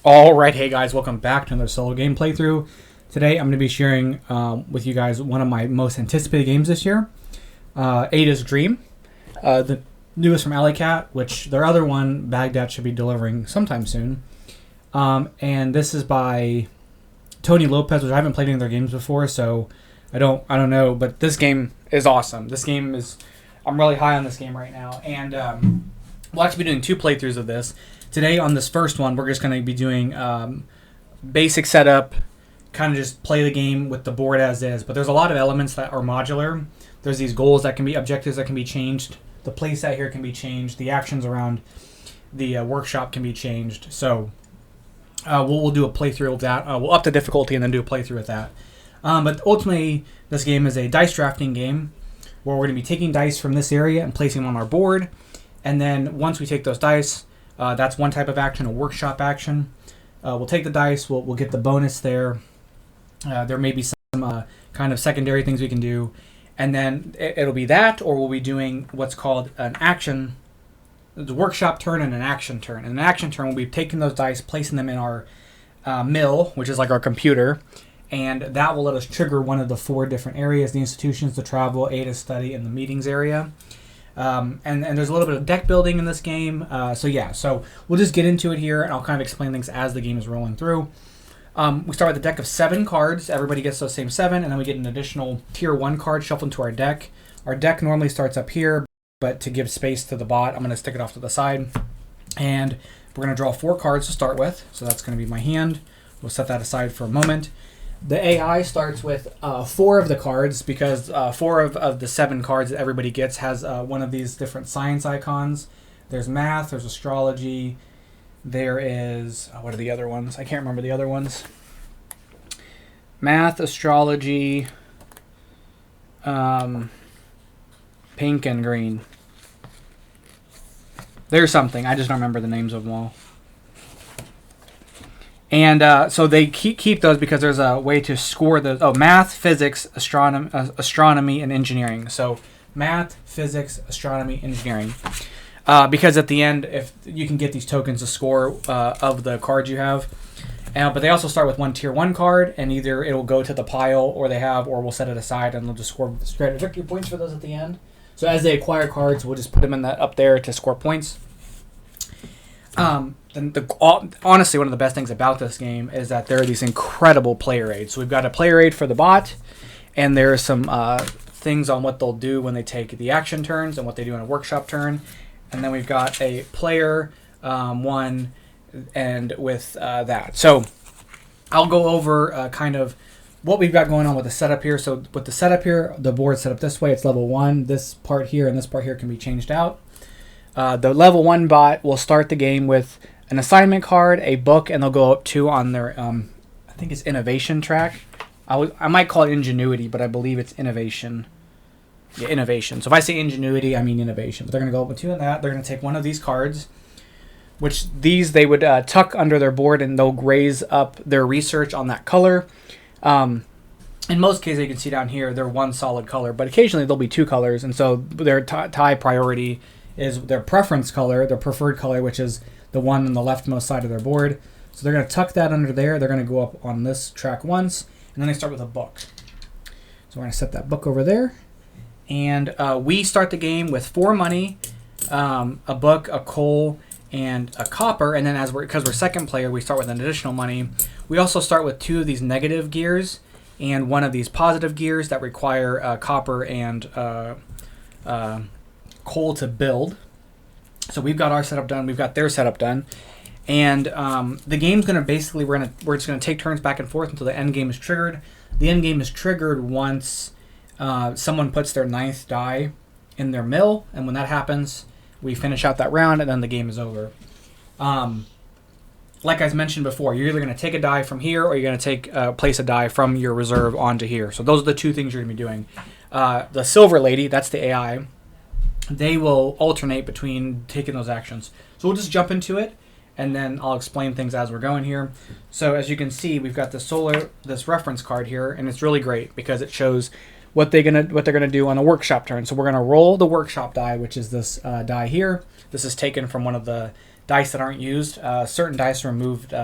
Alright, hey guys, welcome back to another solo game playthrough. Today I'm going to be sharing with you guys one of my most anticipated games this year, Ada's Dream, the newest from Alley Cat, which their other one, Baghdad, should be delivering sometime soon. And this is by Tony Lopez, which I haven't played any of their games before, so I don't know, but this game is awesome. I'm really high on this game right now, and we'll actually be doing two playthroughs of this. Today on this first one, we're just going to be doing basic setup, kind of just play the game with the board as is. But there's a lot of elements that are modular. There's these goals that can be, objectives that can be changed. The playset here can be changed. The actions around the workshop can be changed. So we'll do a playthrough of that. We'll up the difficulty and then do a playthrough with that. But ultimately, this game is a dice drafting game where we're going to be taking dice from this area and placing them on our board. And then once we take those dice, that's one type of action, a workshop action. We'll take the dice, we'll get the bonus there. There may be some kind of secondary things we can do. And then it'll be that, or we'll be doing what's called an action, the workshop turn and an action turn. And an action turn, we'll be taking those dice, placing them in our mill, which is like our computer. And that will let us trigger one of the four different areas: the institutions, the travel, Ada study, and the meetings area. And there's a little bit of deck building in this game. So we'll just get into it here, and I'll kind of explain things as the game is rolling through. We start with a deck of 7 cards. Everybody gets those same 7, and then we get an additional tier 1 card shuffled into our deck. Our deck normally starts up here, but to give space to the bot, I'm going to stick it off to the side. And we're going to draw 4 cards to start with. So that's going to be my hand. We'll set that aside for a moment. The AI starts with 4 of the cards, because 4 of the 7 cards that everybody gets has one of these different science icons. There's math, there's astrology, there is... what are the other ones? I can't remember the other ones. Math, astrology, pink and green. There's something. I just don't remember the names of them all. And so they keep those because there's a way to score those. Oh, math, physics, astronomy, and engineering. So math, physics, astronomy, engineering. Because at the end, if you can get these tokens to score of the cards you have. But they also start with one tier 1 card, and either it'll go to the pile, or we'll set it aside, and they'll just score straight victory points for those at the end. So as they acquire cards, we'll just put them in up there to score points. Honestly, one of the best things about this game is that there are these incredible player aids. So we've got a player aid for the bot, and there are some things on what they'll do when they take the action turns and what they do in a workshop turn. And then we've got a player one, and with that. So I'll go over kind of what we've got going on with the setup here. So with the setup here, the board's set up this way. It's level 1. This part here and this part here can be changed out. The level 1 bot will start the game with an assignment card, a book, and they'll go up 2 on their, I think it's innovation track. I might call it ingenuity, but I believe it's innovation. Yeah, innovation. So if I say ingenuity, I mean innovation. But they're going to go up with 2 on that. They're going to take one of these cards, which they would tuck under their board, and they'll raise up their research on that color. In most cases, you can see down here, they're one solid color, but occasionally there'll be 2 colors, and so their tie priority is their preference color, their preferred color, which is the one on the leftmost side of their board. So they're going to tuck that under there. They're going to go up on this track once, and then they start with a book. So we're going to set that book over there. And we start the game with 4 money, a book, a coal, and a copper. And then because we're second player, we start with an additional money. We also start with 2 of these negative gears and 1 of these positive gears that require copper and coal to build. So we've got our setup done, we've got their setup done, and the game's going to basically, we're just going to take turns back and forth until the end game is triggered. The end game is triggered once someone puts their 9th die in their mill, and when that happens, we finish out that round, and then the game is over. Like I mentioned before, you're either going to take a die from here, or you're going to place a die from your reserve onto here. So those are the 2 things you're going to be doing. The Silver Lady, that's the AI. They will alternate between taking those actions. So we'll just jump into it, and then I'll explain things as we're going here. So as you can see, we've got this reference card here, and it's really great because it shows what they're gonna do on a workshop turn. So we're gonna roll the workshop die, which is this die here. This is taken from one of the dice that aren't used. Certain dice are removed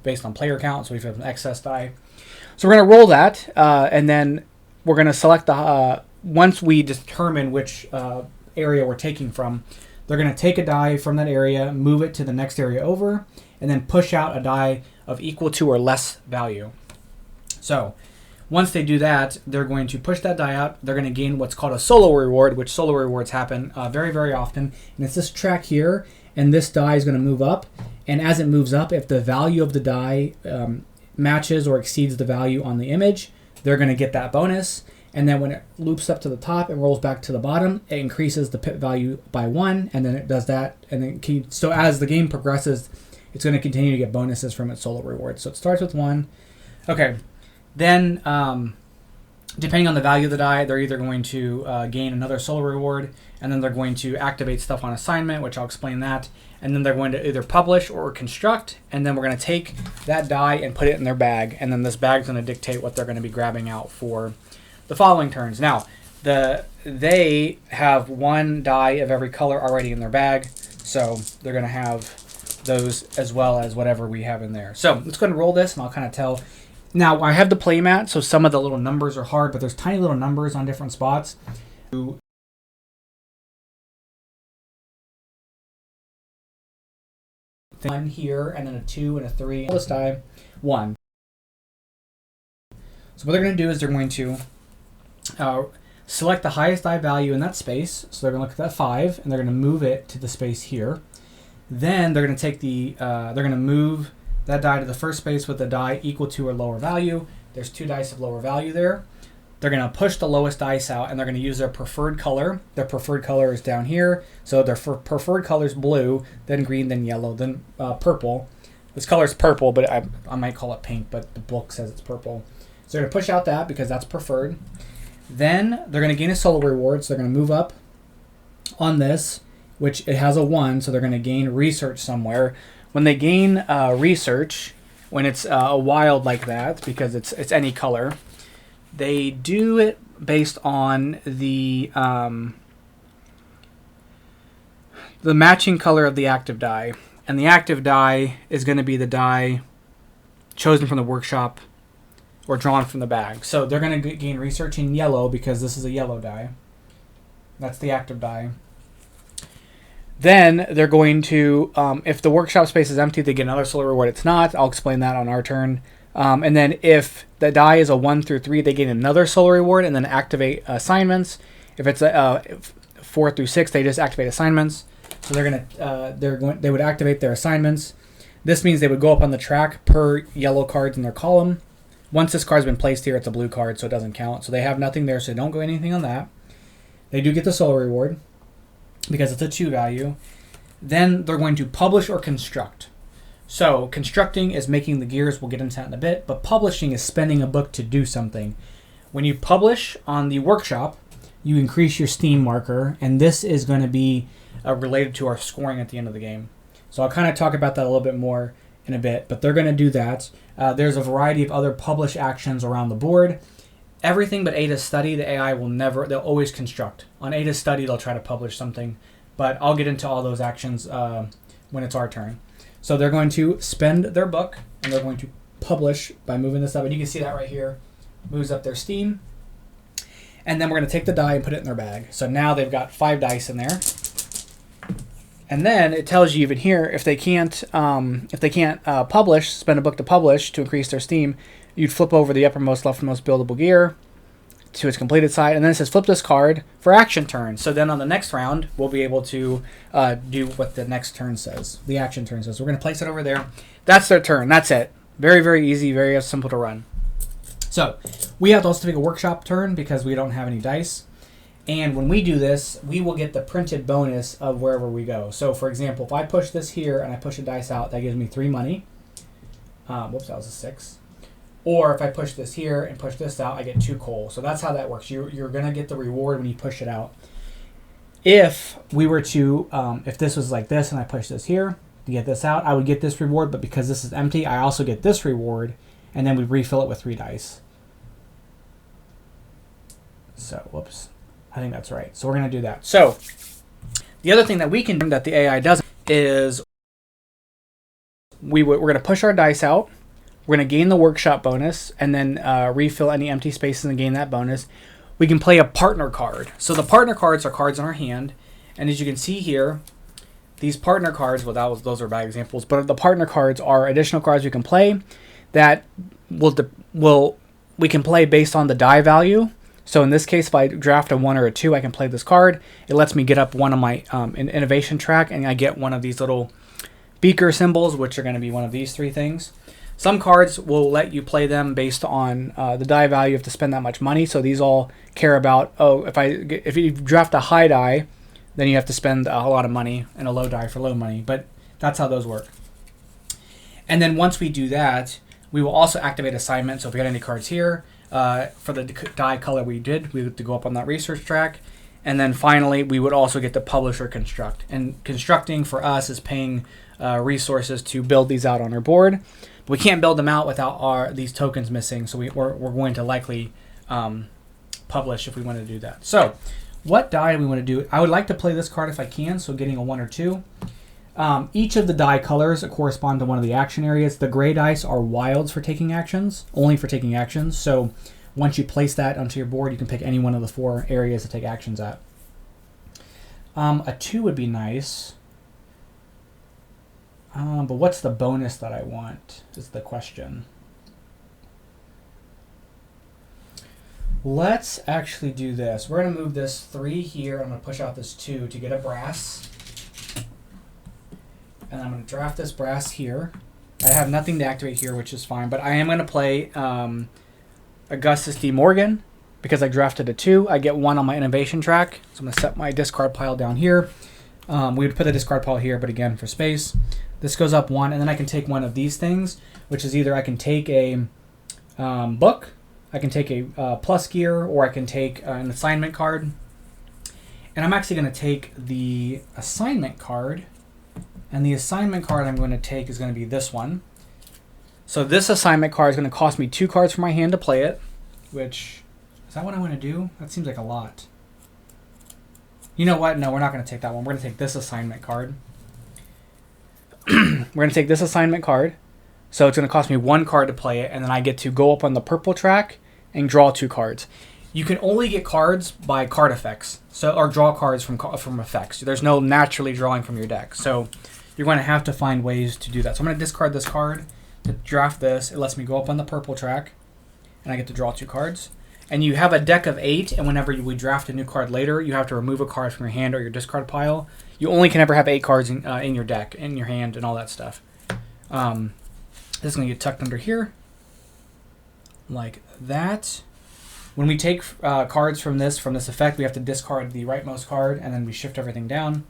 based on player count, so we have an excess die. So we're going to roll that, and then we're going to select the once we determine which area we're taking from, they're going to take a die from that area, move it to the next area over, and then push out a die of equal to or less value. So once they do that, they're going to push that die out. They're going to gain what's called a solo reward, which solo rewards happen very, very often. And it's this track here, and this die is going to move up. And as it moves up, if the value of the die matches or exceeds the value on the image, they're going to get that bonus. And then when it loops up to the top and rolls back to the bottom, it increases the pip value by 1, and then it does that. And then so as the game progresses, it's going to continue to get bonuses from its solo rewards. So it starts with 1. Okay. Then, depending on the value of the die, they're either going to gain another solo reward, and then they're going to activate stuff on assignment, which I'll explain that. And then they're going to either publish or construct, and then we're going to take that die and put it in their bag, and then this bag's going to dictate what they're going to be grabbing out for the following turns. Now, they have 1 die of every color already in their bag, so they're going to have those as well as whatever we have in there. So let's go ahead and roll this, and I'll kind of tell. Now, I have the playmat, so some of the little numbers are hard, but there's tiny little numbers on different spots. 1 here, and then a 2 and a 3. This die, 1. So what they're going to do is they're going to select the highest die value in that space. So they're going to look at that 5, and they're going to move it to the space here. Then they're going to take they're going to move that die to the first space with a die equal to or lower value. There's 2 dice of lower value there. They're going to push the lowest dice out, and they're going to use their preferred color. Their preferred color is down here. So their preferred color is blue, then green, then yellow, then purple. This color is purple, but I might call it pink, but the book says it's purple. So they're going to push out that because that's preferred. Then they're going to gain a solo reward. So they're going to move up on this, which it has a 1, so they're going to gain research somewhere. When they gain research, when it's a wild like that, because it's any color, they do it based on the matching color of the active die. And the active die is going to be the die chosen from the workshop or drawn from the bag. So they're going to gain research in yellow because this is a yellow die. That's the active die. Then they're going to, if the workshop space is empty, they get another solo reward. It's not. I'll explain that on our turn. And then if the die is a 1 through 3, they gain another solo reward and then activate assignments. If it's a 4 through 6, they just activate assignments. So they would activate their assignments. This means they would go up on the track per yellow cards in their column. Once this card's been placed here, it's a blue card, so it doesn't count. So they have nothing there, so they don't go anything on that. They do get the solo reward because it's a 2 value. Then they're going to publish or construct. So constructing is making the gears. We'll get into that in a bit. But publishing is spending a book to do something. When you publish on the workshop, you increase your Steam marker, and this is going to be related to our scoring at the end of the game. So I'll kind of talk about that a little bit more in a bit, but they're going to do that. There's a variety of other publish actions around the board. Everything but Ada's Study, the AI they'll always construct. On Ada's Study, they'll try to publish something, but I'll get into all those actions when it's our turn. So they're going to spend their book, and they're going to publish by moving this up, and you can see that right here. Moves up their Steam. And then we're going to take the die and put it in their bag. So now they've got 5 dice in there. And then it tells you even here, if they can't publish, spend a book to publish to increase their Steam, you'd flip over the uppermost, leftmost buildable gear to its completed side, and then it says flip this card for action turn. So then on the next round, we'll be able to do what the next turn says, the action turn says. We're going to place it over there. That's their turn. That's it. Very, very easy, very simple to run. So we have to also take a workshop turn because we don't have any dice. And when we do this, we will get the printed bonus of wherever we go. So for example, if I push this here and I push a dice out, that gives me 3 money. Whoops, that was a 6. Or if I push this here and push this out, I get 2 coal. So that's how that works. You're going to get the reward when you push it out. If we were to, if this was like this and I push this here to get this out, I would get this reward. But because this is empty, I also get this reward. And then we refill it with 3 dice. So, whoops. I think that's right. So we're going to do that. So the other thing that we can do that the AI doesn't is we're going to push our dice out. We're going to gain the workshop bonus and then refill any empty spaces and gain that bonus. We can play a partner card. So the partner cards are cards in our hand. And as you can see here, these partner cards, well, those are bad examples, but the partner cards are additional cards we can play that we can play based on the die value. So in this case, if I draft a 1 or a 2, I can play this card. It lets me get up one of my innovation track, and I get one of these little beaker symbols, which are going to be one of these 3 things. Some cards will let you play them based on the die value. You have to spend that much money. So these all care about, if you draft a high die, then you have to spend a lot of money, and a low die for low money. But that's how those work. And then once we do that, we will also activate assignment. So if we got any cards here, for the die color we would to go up on that research track. And then finally, we would also get to publish or construct. And constructing for us is paying resources to build these out on our board. But we can't build them out without these tokens missing. So we're going to likely publish if we want to do that. So what die do we want to do? I would like to play this card if I can, so getting a 1 or 2. Each of the die colors correspond to one of the action areas. The gray dice are wilds for taking actions, only for taking actions. So once you place that onto your board, you can pick any one of the 4 areas to take actions at. A 2 would be nice. But what's the bonus that I want is the question. Let's actually do this. We're going to move this 3 here. I'm going to push out this 2 to get a brass. And I'm going to draft this brass here. I have nothing to activate here, which is fine. But I am going to play Augustus D. Morgan because I drafted a 2. I get 1 on my innovation track. So I'm going to set my discard pile down here. We would put the discard pile here, but again, for space. This goes up 1, and then I can take one of these things, which is either I can take a book, I can take a plus gear, or I can take an assignment card. And I'm actually going to take the assignment card. And the assignment card I'm going to take is going to be this one. So this assignment card is going to cost me 2 cards from my hand to play it, which, is that what I want to do? That seems like a lot. You know what? No, we're not going to take that one. We're going to take this assignment card. We're going to take this assignment card. So it's going to cost me 1 card to play it, and then I get to go up on the purple track and draw 2 cards. You can only get cards by card effects, or draw cards from effects. There's no naturally drawing from your deck. So you're going to have to find ways to do that. So I'm going to discard this card to draft this. It lets me go up on the purple track, and I get to draw 2 cards. And you have a deck of 8, and whenever we draft a new card later, you have to remove a card from your hand or your discard pile. You only can ever have 8 cards in your deck, in your hand, and all that stuff. This is going to get tucked under here, like that. When we take cards from this effect, we have to discard the rightmost card, and then we shift everything down.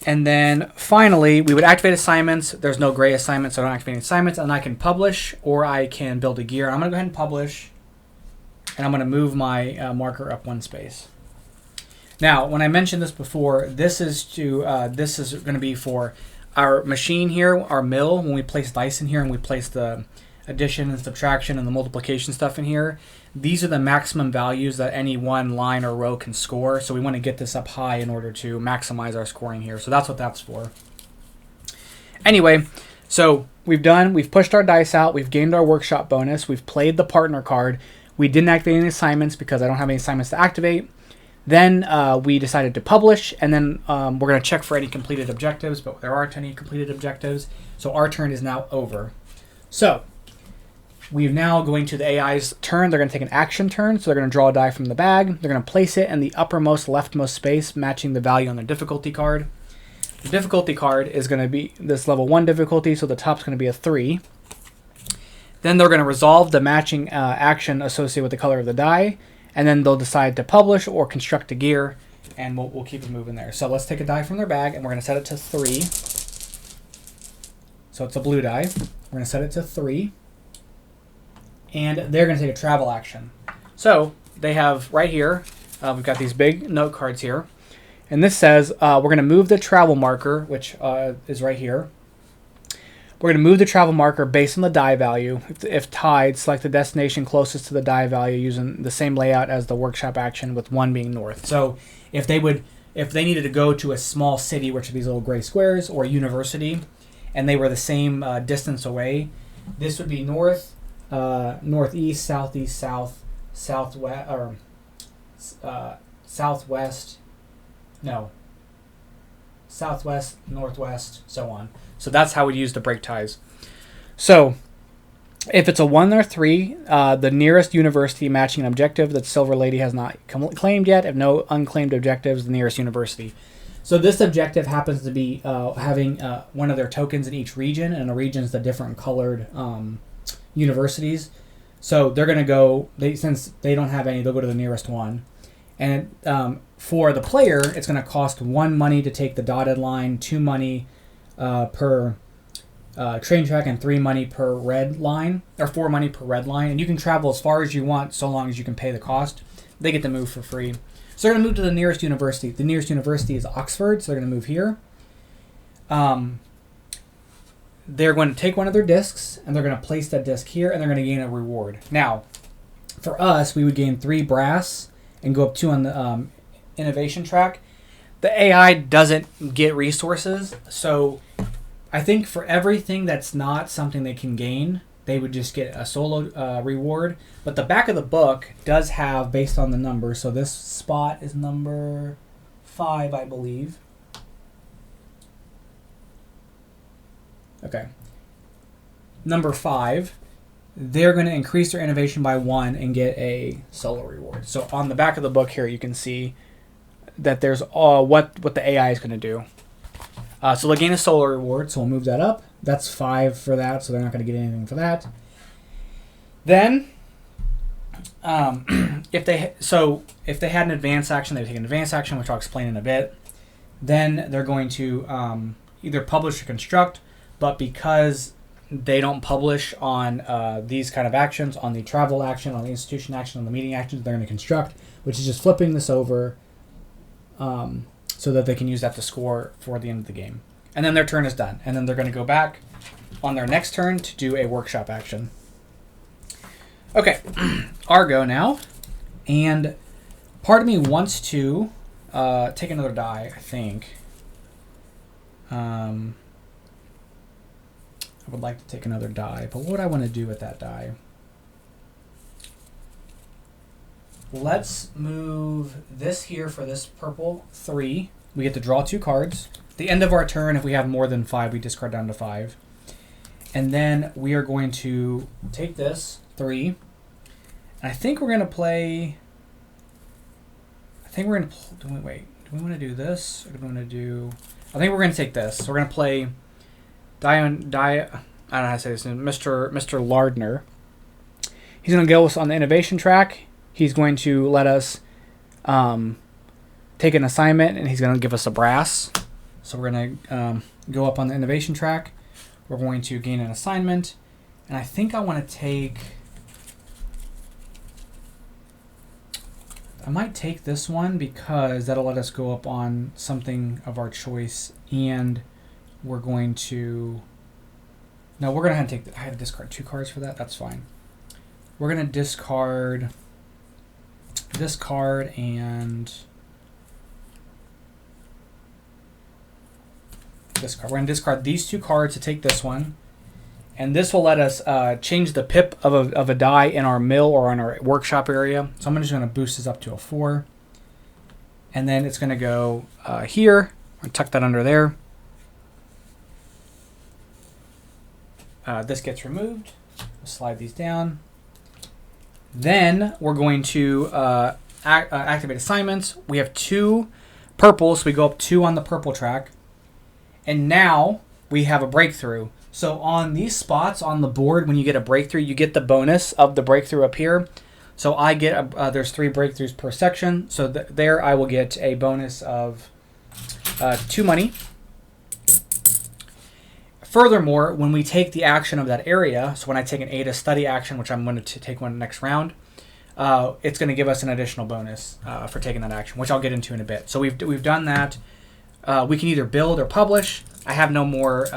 And then finally, we would activate assignments. There's no gray assignments, so I don't activate any assignments. And I can publish, or I can build a gear. I'm going to go ahead and publish, and I'm going to move my marker up 1 space. Now, when I mentioned this before, this is going to be for our machine here, our mill. When we place dice in here and we place the addition and subtraction and the multiplication stuff in here, these are the maximum values that any one line or row can score. So we want to get this up high in order to maximize our scoring here. So that's what that's for. Anyway, so we've pushed our dice out, we've gained our workshop bonus, we've played the partner card. We didn't activate any assignments because I don't have any assignments to activate. Then we decided to publish, and then we're going to check for any completed objectives, but there aren't any completed objectives. So our turn is now over. So we're now going to the AI's turn. They're going to take an action turn, so they're going to draw a die from the bag. They're going to place it in the uppermost leftmost space, matching the value on their difficulty card. The difficulty card is going to be this level 1 difficulty, so the top's going to be a 3. Then they're going to resolve the matching action associated with the color of the die, and then they'll decide to publish or construct a gear, and we'll keep it moving there. So let's take a die from their bag, and we're going to set it to 3. So it's a blue die. We're going to set it to 3. And they're going to take a travel action. So they have right here, we've got these big note cards here. And this says we're going to move the travel marker, which is right here. We're going to move the travel marker based on the die value. If tied, select the destination closest to the die value using the same layout as the workshop action, with 1 being north. So if they would if they needed to go to a small city, which are these little gray squares, or a university, and they were the same distance away, this would be north, northeast, southeast, south, southwest, or southwest, no, southwest, northwest, so on. So that's how we use the break ties. So if it's a 1 or 3, the nearest university matching an objective that Silver Lady has not claimed yet. If no unclaimed objectives, the nearest university. So this objective happens to be having one of their tokens in each region, and the region's the different colored universities. So they're going to go, since they don't have any, they'll go to the nearest one. And for the player, it's going to cost 1 money to take the dotted line, 2 money per train track, and 3 money per red line, or 4 money per red line. And you can travel as far as you want, so long as you can pay the cost. They get to move for free. So they're going to move to the nearest university. The nearest university is Oxford, so they're going to move here. They're going to take one of their discs, and they're going to place that disc here, and they're going to gain a reward. Now, for us, we would gain 3 brass and go up 2 on the innovation track. The AI doesn't get resources, so I think for everything that's not something they can gain, they would just get a solo reward. But the back of the book does have, based on the number, so this spot is number 5, I believe. Okay. Number 5, they're going to increase their innovation by 1 and get a solo reward. So on the back of the book here, you can see that there's what the AI is going to do. So they'll gain a solo reward, so we'll move that up. That's 5 for that, so they're not going to get anything for that. Then, if they had an advance action, they would take an advance action, which I'll explain in a bit. Then they're going to either publish or construct, but because they don't publish on these kind of actions, on the travel action, on the institution action, on the meeting actions, they're going to construct, which is just flipping this over so that they can use that to score for the end of the game. And then their turn is done. And then they're going to go back on their next turn to do a workshop action. Okay, Argo now. And part of me wants to take another die, I think. I would like to take another die, but what would I want to do with that die? Let's move this here for this purple 3. We get to draw 2 cards. At the end of our turn, if we have more than 5, we discard down to 5. And then we are going to take this 3. And I think we're going to play... do we want to do this? Or do we want to do... I think we're going to take this. So we're going to play... I don't know how to say this. Mr. Lardner. He's going to go on the innovation track. He's going to let us take an assignment, and he's going to give us a brass. So we're going to go up on the innovation track. We're going to gain an assignment. And I think I want to take... I might take this one because that'll let us go up on something of our choice, and we're going to... No, we're going to have to take... I had to discard 2 cards for that. That's fine. We're going to discard this card and this card. We're going to discard these 2 cards to take this one. And this will let us change the pip of a die in our mill or on our workshop area. So I'm just going to boost this up to a 4. And then it's going to go here. I'm going to tuck that under there. This gets removed. We'll slide these down. Then we're going to activate assignments. We have 2 purples. So we go up 2 on the purple track. And now we have a breakthrough. So on these spots on the board, when you get a breakthrough, you get the bonus of the breakthrough up here. So I get, there's 3 breakthroughs per section. So there I will get a bonus of 2 money. Furthermore, when we take the action of that area, so when I take an ADA study action, which I'm going to take one next round, it's going to give us an additional bonus for taking that action, which I'll get into in a bit. So we've done that. We can either build or publish. I have no more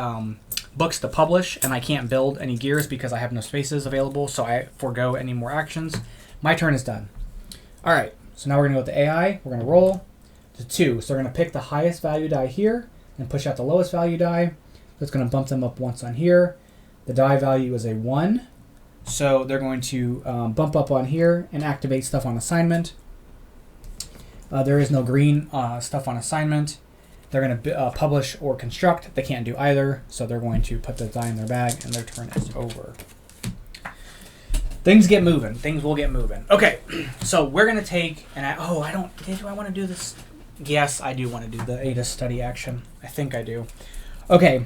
books to publish, and I can't build any gears because I have no spaces available, so I forego any more actions. My turn is done. All right, so now we're going to go with the AI. We're going to roll. to 2. So they're going to pick the highest value die here and push out the lowest value die. So it's going to bump them up once on here. The die value is a 1. So they're going to bump up on here and activate stuff on assignment. There is no green stuff on assignment. They're going to publish or construct. They can't do either. So they're going to put the die in their bag and their turn is over. Things get moving. Things will get moving. Okay, so we're going to take, do I want to do this? Yes, I do want to do the ADA study action. I think I do. Okay,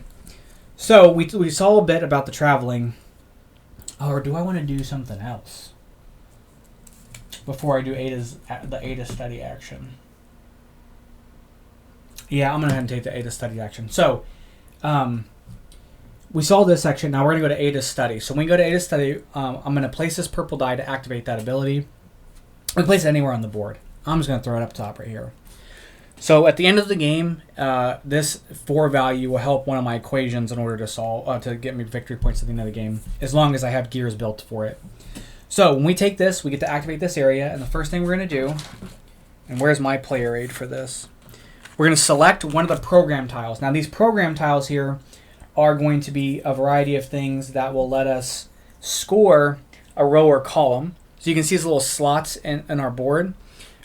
so we saw a bit about the traveling. Or do I want to do something else before I do the ADA study action? Yeah, I'm going to go ahead and take the ADA study action. So, we saw this section. Now we're going to go to ADA study. So when we go to ADA study, I'm going to place this purple die to activate that ability. We can place it anywhere on the board. I'm just going to throw it up top right here. So at the end of the game, this 4 value will help one of my equations in order to solve to get me victory points at the end of the game, as long as I have gears built for it. So when we take this, we get to activate this area, and the first thing we're going to do, and where's my player aid for this? We're going to select one of the program tiles. Now these program tiles here are going to be a variety of things that will let us score a row or column. So you can see these little slots in our board.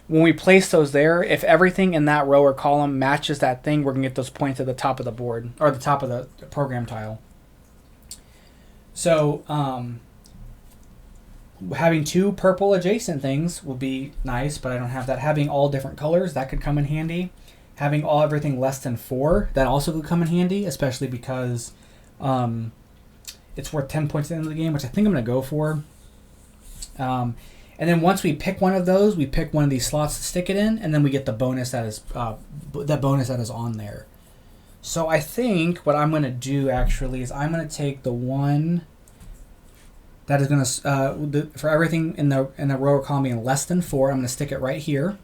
When we place those there, if everything in that row or column matches that thing, we're going to get those points at the top of the board, or the top of the program tile. So having 2 purple adjacent things would be nice, but I don't have that. Having all different colors, that could come in handy. Having everything less than 4, that also could come in handy, especially because it's worth 10 points at the end of the game, which I think I'm going to go for. And then once we pick one of those, we pick one of these slots to stick it in, and then we get the bonus that is on there. So I think what I'm going to do actually is I'm going to take the one that is going to for everything in the row or column being less than 4. I'm going to stick it right here.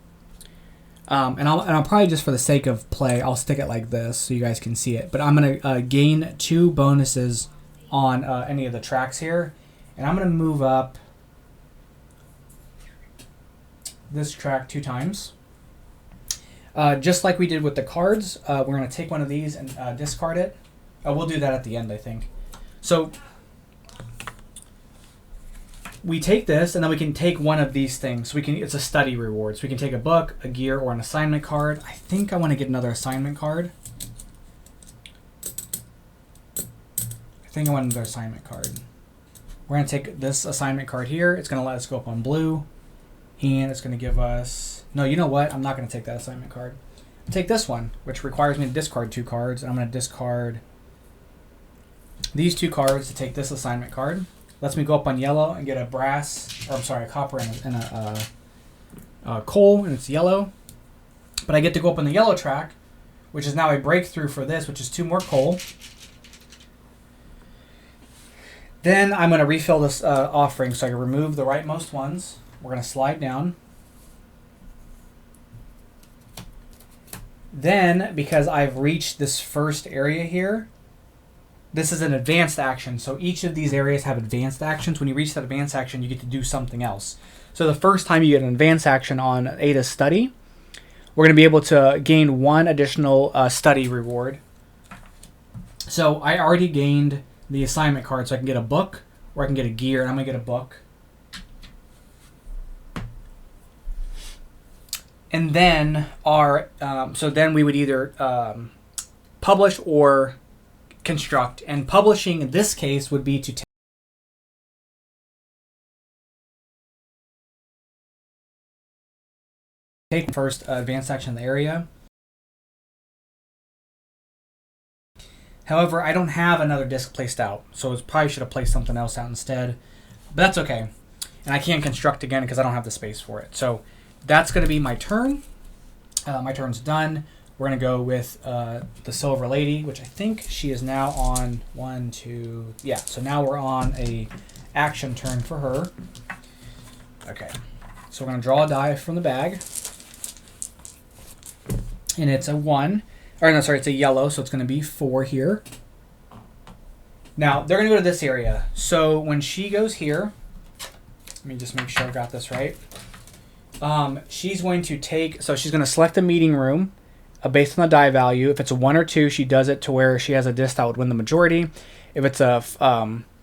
And I'll probably, just for the sake of play, I'll stick it like this so you guys can see it. But I'm going to gain 2 bonuses on any of the tracks here. And I'm going to move up this track 2 times. Just like we did with the cards, we're going to take one of these and discard it. We'll do that at the end, I think. So we take this, and then we can take one of these things. It's a study reward. So we can take a book, a gear, or an assignment card. I think I want to get another assignment card. We're going to take this assignment card here. It's going to let us go up on blue. And it's going to give us... No, you know what? I'm not going to take that assignment card. I'll take this one, which requires me to discard 2 cards. And I'm going to discard these 2 cards to take this assignment card. Lets me go up on yellow and get a copper and a coal, and it's yellow. But I get to go up on the yellow track, which is now a breakthrough for this, which is 2 more coal. Then I'm going to refill this offering, so I can remove the rightmost ones. We're going to slide down. Then, because I've reached this first area here, this is an advanced action, so each of these areas have advanced actions. When you reach that advanced action, you get to do something else. So the first time you get an advanced action on ADA study, we're going to be able to gain 1 additional study reward. So I already gained the assignment card, so I can get a book, or I can get a gear, and I'm going to get a book. And then then we would either publish or construct, and publishing in this case would be to take first advanced action in the area. However, I don't have another disc placed out, so I probably should have placed something else out instead, but that's okay. And I can't construct again because I don't have the space for it. So that's going to be my turn. My turn's done. We're going to go with the Silver Lady, which I think she is now on 1, 2... Yeah, so now we're on a action turn for her. Okay, so we're going to draw a die from the bag. And it's a 1. Or no, sorry, it's a yellow, so it's going to be 4 here. Now, they're going to go to this area. So when she goes here... Let me just make sure I got this right. She's going to take, so she's going to select a meeting room based on the die value. If it's a 1 or 2, she does it to where she has a disc that would win the majority. If it's a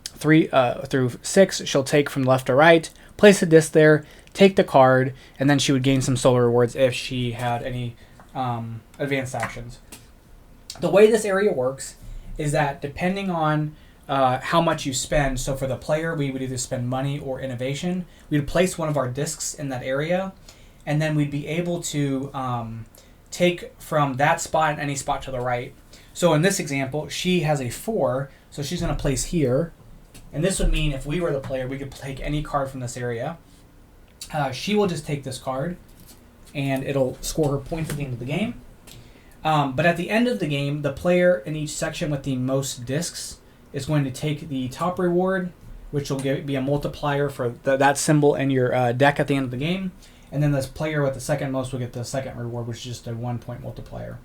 3 through 6, she'll take from left to right, place the disc there, take the card, and then she would gain some solar rewards if she had any advanced actions. The way this area works is that depending on how much you spend, so for the player, we would either spend money or innovation. We would place one of our discs in that area, and then we'd be able to take from that spot and any spot to the right. So in this example, she has a 4, so she's going to place here. And this would mean if we were the player, we could take any card from this area. She will just take this card, and it'll score her points at the end of the game. But at the end of the game, the player in each section with the most discs is going to take the top reward, which will be a multiplier for that symbol in your deck at the end of the game. And then this player with the second most will get the second reward, which is just a 1-point multiplier.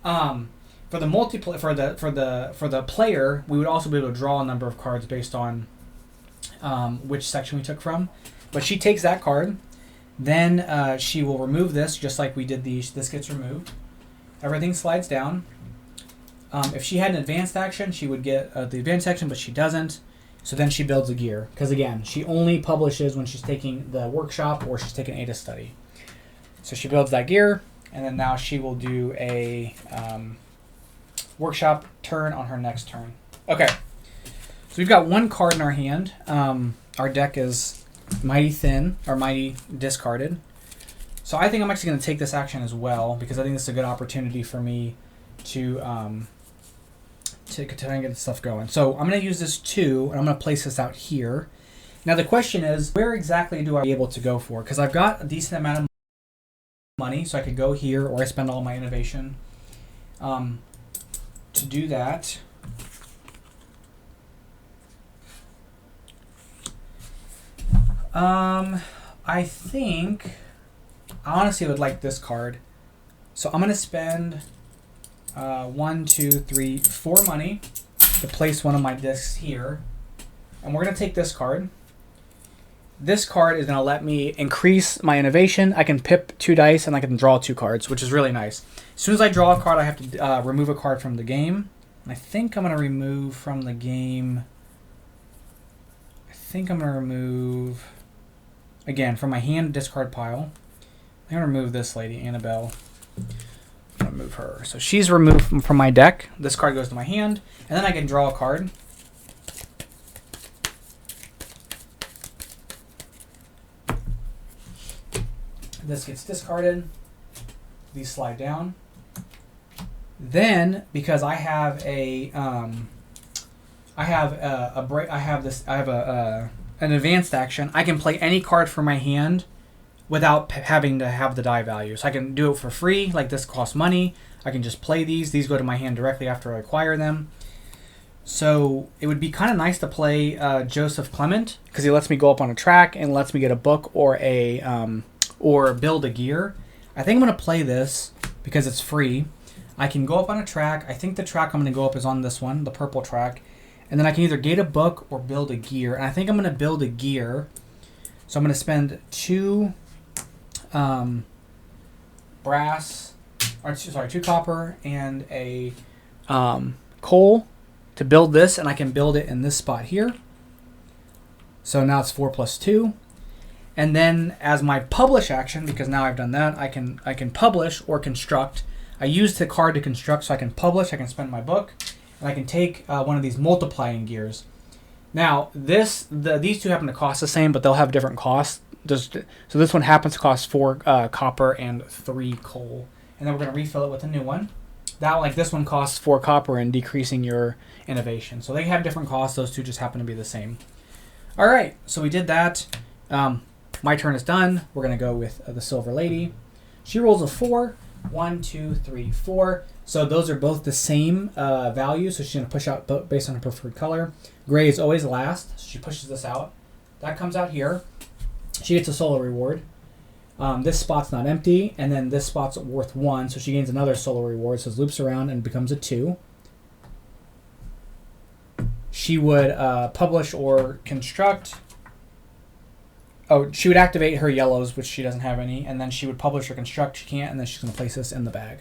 For the player, we would also be able to draw a number of cards based on which section we took from. But she takes that card, then she will remove this, just like we did these. This gets removed. Everything slides down. If she had an advanced action, she would get the advanced action, but she doesn't. So then she builds a gear. Because again, she only publishes when she's taking the workshop or she's taking ADA study. So she builds that gear, and then now she will do a workshop turn on her next turn. Okay. So we've got one card in our hand. Our deck is mighty thin, or mighty discarded. So I think I'm actually going to take this action as well, because I think this is a good opportunity for me to try and get this stuff going. So I'm going to use this 2, and I'm going to place this out here. Now the question is, where exactly do I be able to go for? Because I've got a decent amount of money, so I could go here, or I spend all my innovation. To do that, I think I honestly would like this card. So I'm going to spend 1, 2, 3, 4 money to place one of my discs here. And we're going to take this card. This card is going to let me increase my innovation. I can pip 2 dice and I can draw 2 cards, which is really nice. As soon as I draw a card, I have to remove a card from the game. And I think I'm going to remove from the game... again, from my hand discard pile. I'm going to remove this lady, Annabelle. I'm going to move her. So she's removed from my deck. This card goes to my hand. And then I can draw a card. This gets discarded. These slide down. Then, because I have an advanced action, I can play any card from my hand without having to have the die value. So I can do it for free, like this costs money. I can just play these. These go to my hand directly after I acquire them. So it would be kind of nice to play Joseph Clement, because he lets me go up on a track and lets me get a book or or build a gear. I think I'm going to play this because it's free. I can go up on a track. I think the track I'm going to go up is on this one, the purple track. And then I can either get a book or build a gear. And I think I'm going to build a gear. So I'm going to spend 2 2 copper and a coal to build this. And I can build it in this spot here. So now it's 4 plus 2. And then as my publish action, because now I've done that, I can publish or construct. I use the card to construct, so I can publish, I can spend my book, and I can take one of these multiplying gears. Now, these 2 happen to cost the same, but they'll have different costs. So this one happens to cost 4 copper and 3 coal. And then we're going to refill it with a new one. This one costs 4 copper and decreasing your innovation. So they have different costs. Those 2 just happen to be the same. All right, so we did that. My turn is done. We're going to go with the Silver Lady. She rolls a 4. 1, 2, 3, 4. So those are both the same value. So she's going to push out based on her preferred color. Gray is always last. So she pushes this out. That comes out here. She gets a solo reward. This spot's not empty. And then this spot's worth 1. So she gains another solo reward. So it loops around and becomes a 2. She would publish or construct. Oh, she would activate her yellows, which she doesn't have any, and then she would publish or construct. She can't, and then she's going to place this in the bag.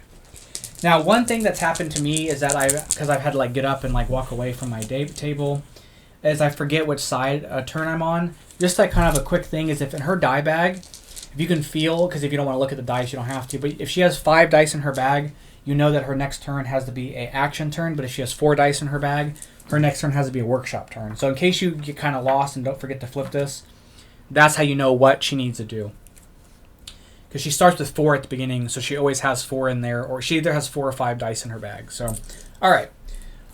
Now, one thing that's happened to me is that because I've had to like get up and like walk away from my table, is I forget which side turn I'm on. Just like kind of a quick thing is if in her die bag, if you can feel, because if you don't want to look at the dice, you don't have to. But if she has 5 dice in her bag, you know that her next turn has to be a action turn. But if she has 4 dice in her bag, her next turn has to be a workshop turn. So in case you get kind of lost and don't forget to flip this, that's how you know what she needs to do. Because she starts with 4 at the beginning, so she always has 4 in there, or she either has 4 or 5 dice in her bag. So, all right.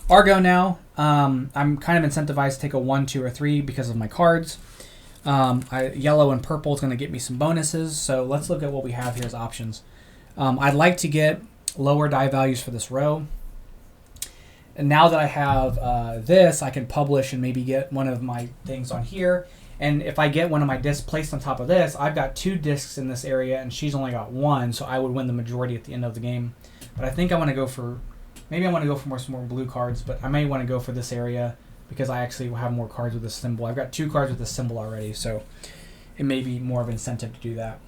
Argo now. I'm kind of incentivized to take a 1, 2, or 3 because of my cards. Yellow and purple is going to get me some bonuses. So let's look at what we have here as options. I'd like to get lower die values for this row. And now that I have this, I can publish and maybe get one of my things on here. And if I get one of my discs placed on top of this, I've got 2 discs in this area, and she's only got 1, so I would win the majority at the end of the game. But I think I want to go for, maybe I want to go for some more blue cards, but I may want to go for this area because I actually will have more cards with this symbol. I've got 2 cards with this symbol already, so it may be more of an incentive to do that.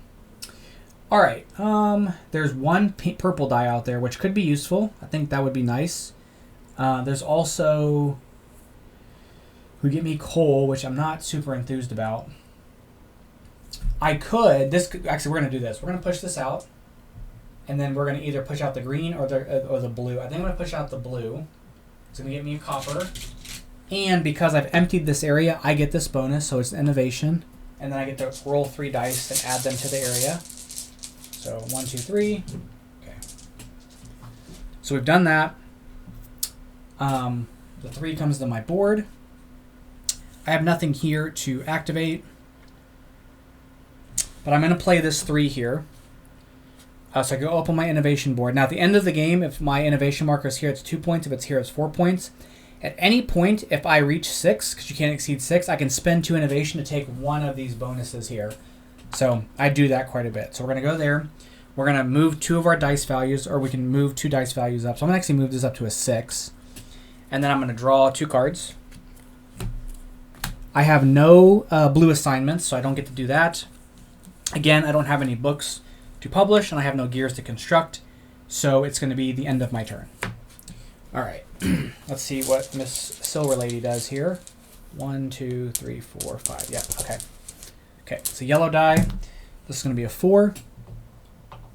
All right, there's 1 purple die out there, which could be useful. I think that would be nice. There's also... who get me coal, which I'm not super enthused about. Actually, we're going to do this. We're going to push this out, and then we're going to either push out the green or the blue. I think I'm going to push out the blue. It's going to get me a copper. And because I've emptied this area, I get this bonus, so it's innovation. And then I get to roll 3 dice and add them to the area. So 1, 2, 3. Okay. So we've done that. The 3 comes to my board. I have nothing here to activate, but I'm going to play this 3 here. So I go up on my innovation board. Now, at the end of the game, if my innovation marker is here, it's 2 points. If it's here, it's 4 points. At any point, if I reach 6, because you can't exceed 6, I can spend 2 innovation to take one of these bonuses here. So I do that quite a bit. So we're going to go there. We're going to move 2 of our dice values, or we can move 2 dice values up. So I'm going to actually move this up to a 6. And then I'm going to draw 2 cards. I have no blue assignments, so I don't get to do that. Again, I don't have any books to publish, and I have no gears to construct, so it's going to be the end of my turn. All right, let's see what Miss Silver Lady does here. 1, 2, 3, 4, 5. Yeah, okay. Okay, it's a yellow die. This is going to be a 4.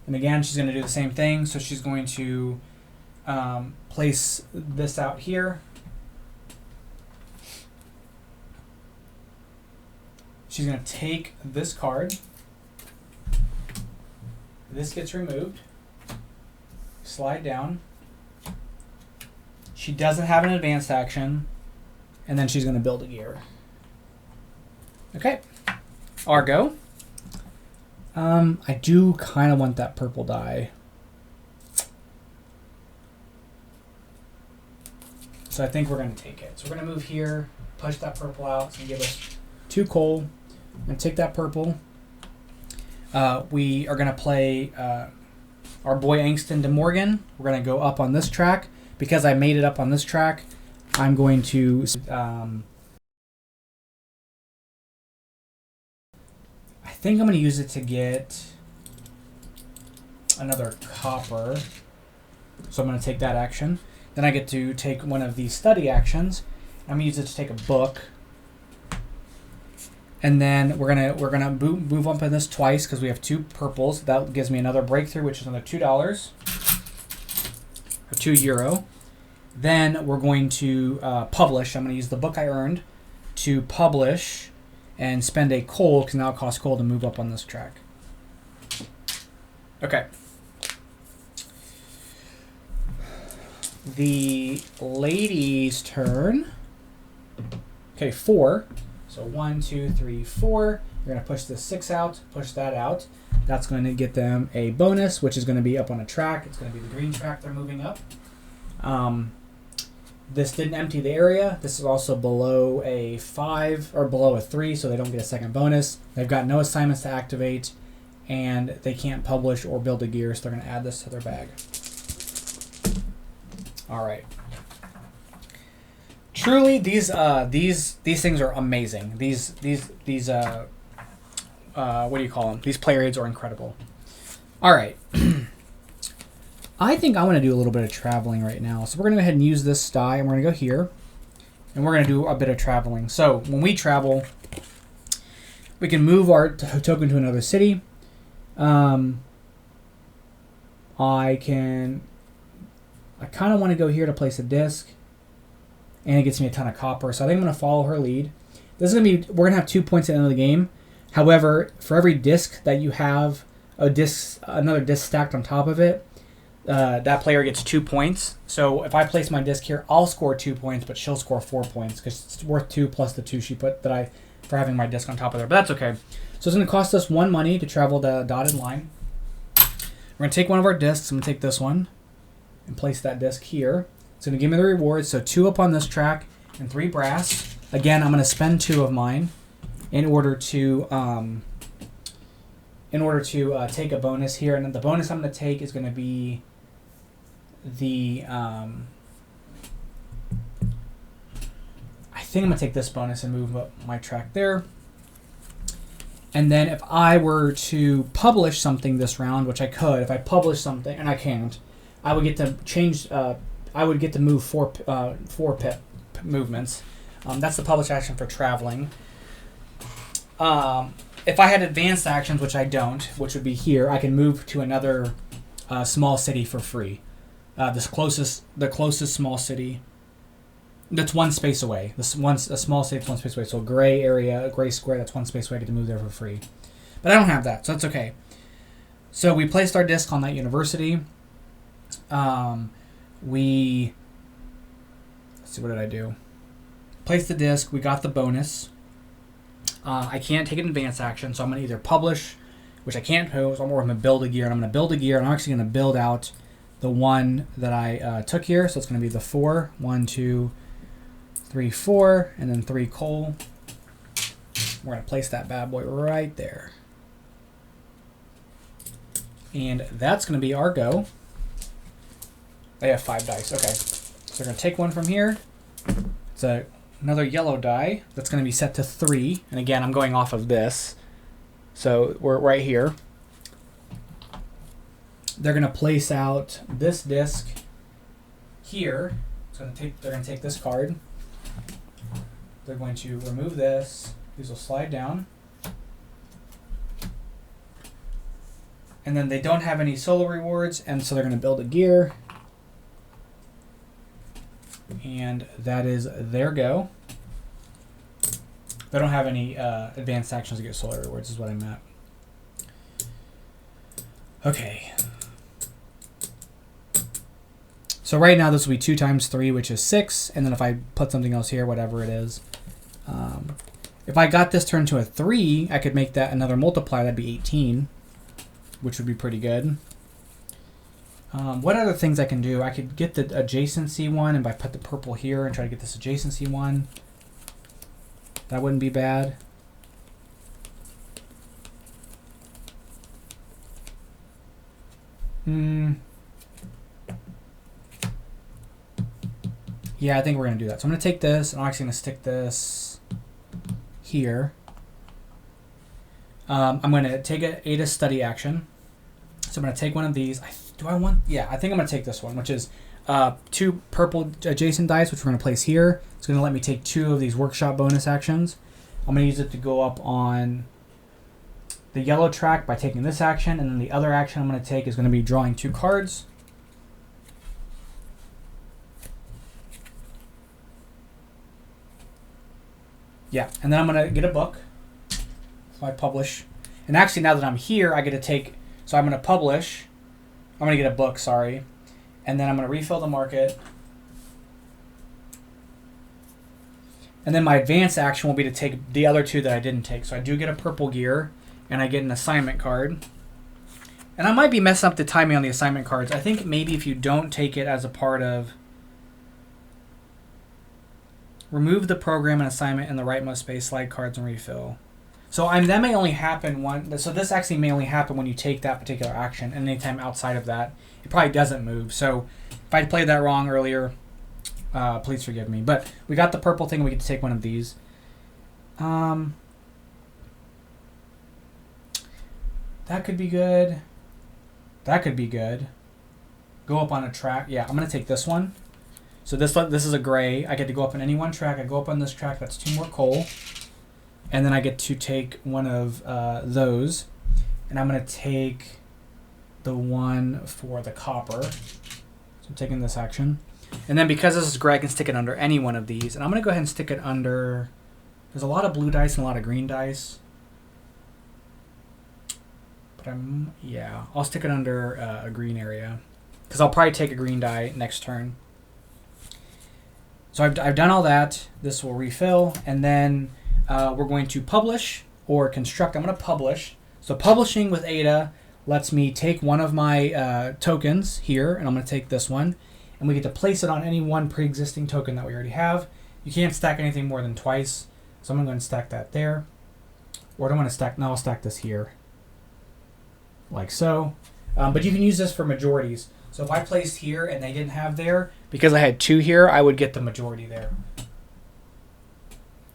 And again, she's going to do the same thing, so she's going to place this out here. She's going to take this card. This gets removed. Slide down. She doesn't have an advanced action. And then she's going to build a gear. Okay. Argo. I do kind of want that purple die. So I think we're going to take it. So we're going to move here, push that purple out. It's going to give us 2 coal. And take that purple. We are going to play our boy Angston de Morgan. We're going to go up on this track. Because I made it up on this track, I'm going to... I think I'm going to use it to get another copper. So I'm going to take that action. Then I get to take one of these study actions. I'm going to use it to take a book. And then we're gonna move up on this twice because we have 2 purples. That gives me another breakthrough, which is another $2 or €2. Then we're going to publish. I'm going to use the book I earned to publish and spend a coal because now it costs coal to move up on this track. Okay. The lady's turn. Okay, 4. So 1, 2, 3, 4. You're going to push this 6 out, push that out. That's going to get them a bonus, which is going to be up on a track. It's going to be the green track they're moving up. This didn't empty the area. This is also below a 5 or below a 3, so they don't get a second bonus. They've got no assignments to activate, and they can't publish or build a gear, so they're going to add this to their bag. All right. Truly, these things are amazing. These what do you call them? These player aids are incredible. All right. I think I want to do a little bit of traveling right now. So we're going to go ahead and use this die, and we're going to go here. And we're going to do a bit of traveling. So when we travel, we can move our token to another city. I kind of want to go here to place a disc. And it gets me a ton of copper. So I think I'm going to follow her lead. This is going to be, we're going to have 2 points at the end of the game. However, for every disc that you have, another disc stacked on top of it, that player gets 2 points. So if I place my disc here, I'll score 2 points, but she'll score 4 points because it's worth 2 plus the 2 she put for having my disc on top of there. But that's okay. So it's going to cost us 1 money to travel the dotted line. We're going to take one of our discs. I'm going to take this one and place that disc here. It's going to give me the rewards. So 2 up on this track and 3 brass. Again, I'm going to spend 2 of mine in order to take a bonus here. And the bonus I'm going to take is going to be the I think I'm going to take this bonus and move up my track there. And then if I were to publish something this round, which I could, if I publish something, and I can't, I would get to change, I would get to move 4 pip movements. That's the publish action for traveling. If I had advanced actions, which I don't, which would be here, I can move to another small city for free. The closest small city that's 1 space away. A small city that's 1 space away. So a gray area, a gray square, that's 1 space away. I get to move there for free. But I don't have that, so that's okay. So we placed our disc on that university. Let's see, what did I do? Placed the disc. We got the bonus. I can't take an advanced action, so I'm going to either publish, which I can't do, so I'm going to build a gear, and I'm going to build a gear, and I'm actually going to build out the one that I took here, so it's going to be the 4. 1, 2, 3, 4, and then 3 coal. We're going to place that bad boy right there. And that's going to be our go. They have 5 dice. Okay. So we're going to take one from here. It's another yellow die that's going to be set to 3. And again, I'm going off of this. So we're right here. They're going to place out this disc here. They're going to take this card. They're going to remove this. These will slide down. And then they don't have any solo rewards, and so they're going to build a gear. And that is their go. They don't have any advanced actions to get solo rewards, is what I meant. Okay. So right now this will be 2 times 3, which is 6. And then if I put something else here, whatever it is. If I got this turned to a 3, I could make that another multiplier. That'd be 18, which would be pretty good. What other things I can do? I could get the adjacency one, and if I put the purple here and try to get this adjacency one, that wouldn't be bad. Yeah, I think we're going to do that. So I'm going to take this, and I'm actually going to stick this here. I'm going to take an ADA study action. So I'm going to take one of these. Yeah, I think I'm going to take this one, which is 2 purple adjacent dice, which we're going to place here. It's going to let me take 2 of these workshop bonus actions. I'm going to use it to go up on the yellow track by taking this action, and then the other action I'm going to take is going to be drawing 2 cards. Yeah, and then I'm going to get a book. So I publish. And actually, now that I'm here, I get to take... So I'm going to publish. I'm going to get a book, sorry. And then I'm going to refill the market. And then my advanced action will be to take the other 2 that I didn't take. So I do get a purple gear, and I get an assignment card. And I might be messing up the timing on the assignment cards. I think maybe if you don't take it as a part of... Remove the program and assignment in the rightmost space, slide cards, and refill. So that may only happen so this actually may only happen when you take that particular action, and anytime outside of that, it probably doesn't move. So if I played that wrong earlier, please forgive me. But we got the purple thing, and we get to take one of these. That could be good. That could be good. Go up on a track. Yeah, I'm going to take this one. So this is a gray. I get to go up on any one track. I go up on this track. That's 2 more coal. And then I get to take one of those. And I'm going to take the one for the copper. So I'm taking this action. And then because this is gray, I can stick it under any one of these. And I'm going to go ahead and stick it under... There's a lot of blue dice and a lot of green dice. But I'll stick it under a green area. Because I'll probably take a green die next turn. So I've done all that. This will refill. And then we're going to publish or construct. I'm going to publish. So publishing with Ada lets me take one of my tokens here. And I'm going to take this one. And we get to place it on any one pre-existing token that we already have. You can't stack anything more than twice. So I'm going to go and stack that there. Or do I want to stack? No, I'll stack this here. Like so. But you can use this for majorities. So if I placed here and they didn't have there, because I had 2 here, I would get the majority there.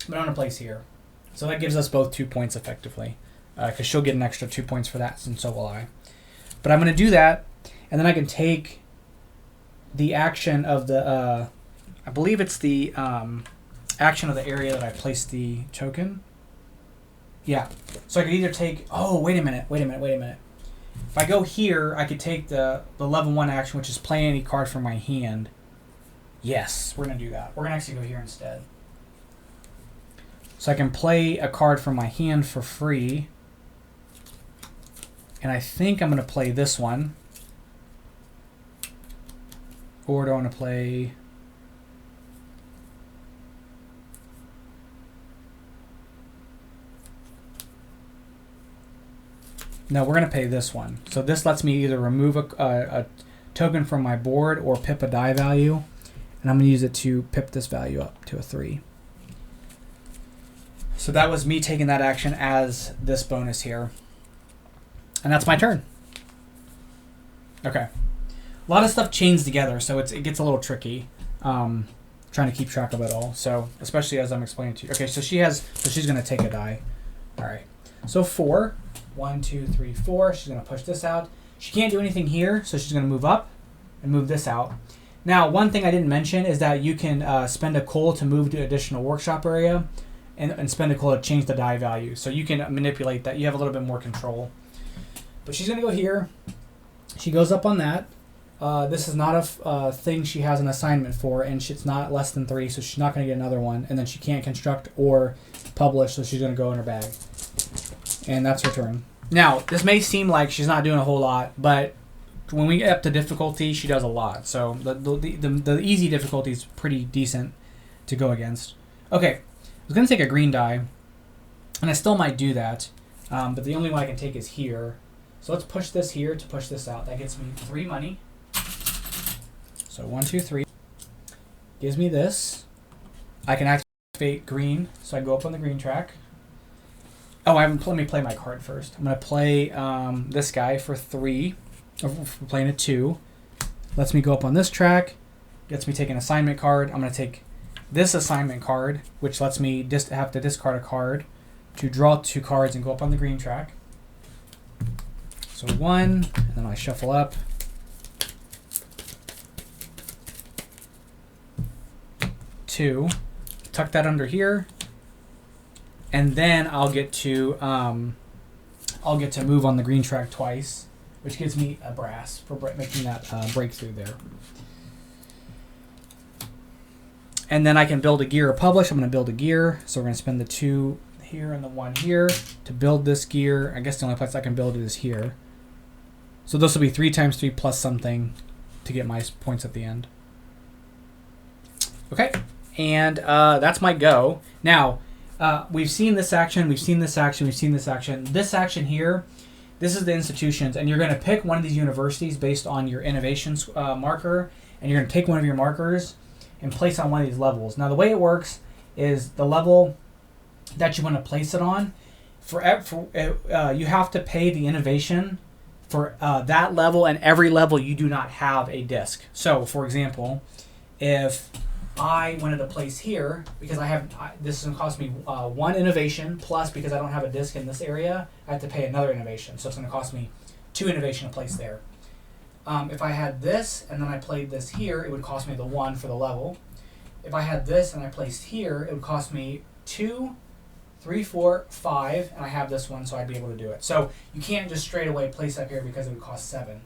But I'm going to place here. So that gives us both 2 points effectively. Because she'll get an extra 2 points for that, and so will I. But I'm going to do that, and then I can take the action of the... I believe it's the action of the area that I placed the token. Yeah. So I could either take... Oh, wait a minute. If I go here, I could take the level 1 action, which is play any card from my hand. Yes, we're going to do that. We're going to actually go here instead. So I can play a card from my hand for free. And I think I'm going to play this one. Or do I want to play... No, we're going to pay this one. So this lets me either remove a token from my board or pip a die value. And I'm going to use it to pip this value up to a 3. So that was me taking that action as this bonus here. And that's my turn. Okay. A lot of stuff chains together, so it gets a little tricky. Trying to keep track of it all. So especially as I'm explaining to you. Okay, so she's going to take a die. All right. So 4. 1, 2, 3, 4. She's going to push this out. She can't do anything here, so she's going to move up and move this out. Now, one thing I didn't mention is that you can spend a coal to move to additional workshop area and spend a coal to change the die value. So you can manipulate that. You have a little bit more control. But she's going to go here. She goes up on that. This is not a thing she has an assignment for, and it's not less than 3, so she's not going to get another one. And then she can't construct or publish, so she's going to go in her bag. And that's her turn. Now, this may seem like she's not doing a whole lot, but when we get up to difficulty, she does a lot. So the easy difficulty is pretty decent to go against. Okay, I was going to take a green die, and I still might do that, but the only one I can take is here. So let's push this here to push this out. That gets me 3 money. So 1, 2, 3. Gives me this. I can activate green, so I go up on the green track. Oh, let me play my card first. I'm going to play this guy for 3. For playing a 2. Lets me go up on this track. Gets me take an assignment card. I'm going to take this assignment card, which lets me have to discard a card to draw 2 cards and go up on the green track. So 1, and then I shuffle up. 2. Tuck that under here. And then I'll get to move on the green track twice, which gives me a brass for making that breakthrough there. And then I can build a gear or publish. I'm going to build a gear, so we're going to spend the 2 here and the 1 here to build this gear. I guess the only place I can build it is here. So this will be 3 times 3 plus something to get my points at the end. Okay, and that's my go. Now. We've seen this action, we've seen this action, we've seen this action. This action here, this is the institutions, and you're going to pick one of these universities based on your innovations marker, and you're going to take one of your markers and place on one of these levels. Now, the way it works is the level that you want to place it on, you have to pay the innovation for that level, and every level you do not have a disc. So, for example, if I wanted to place here because this is going to cost me 1 innovation, plus because I don't have a disc in this area, I have to pay another innovation. So it's going to cost me 2 innovation to place there. If I had this and then I played this here, it would cost me the 1 for the level. If I had this and I placed here, it would cost me 2, 3, 4, 5, and I have this one, so I'd be able to do it. So you can't just straight away place up here because it would cost 7.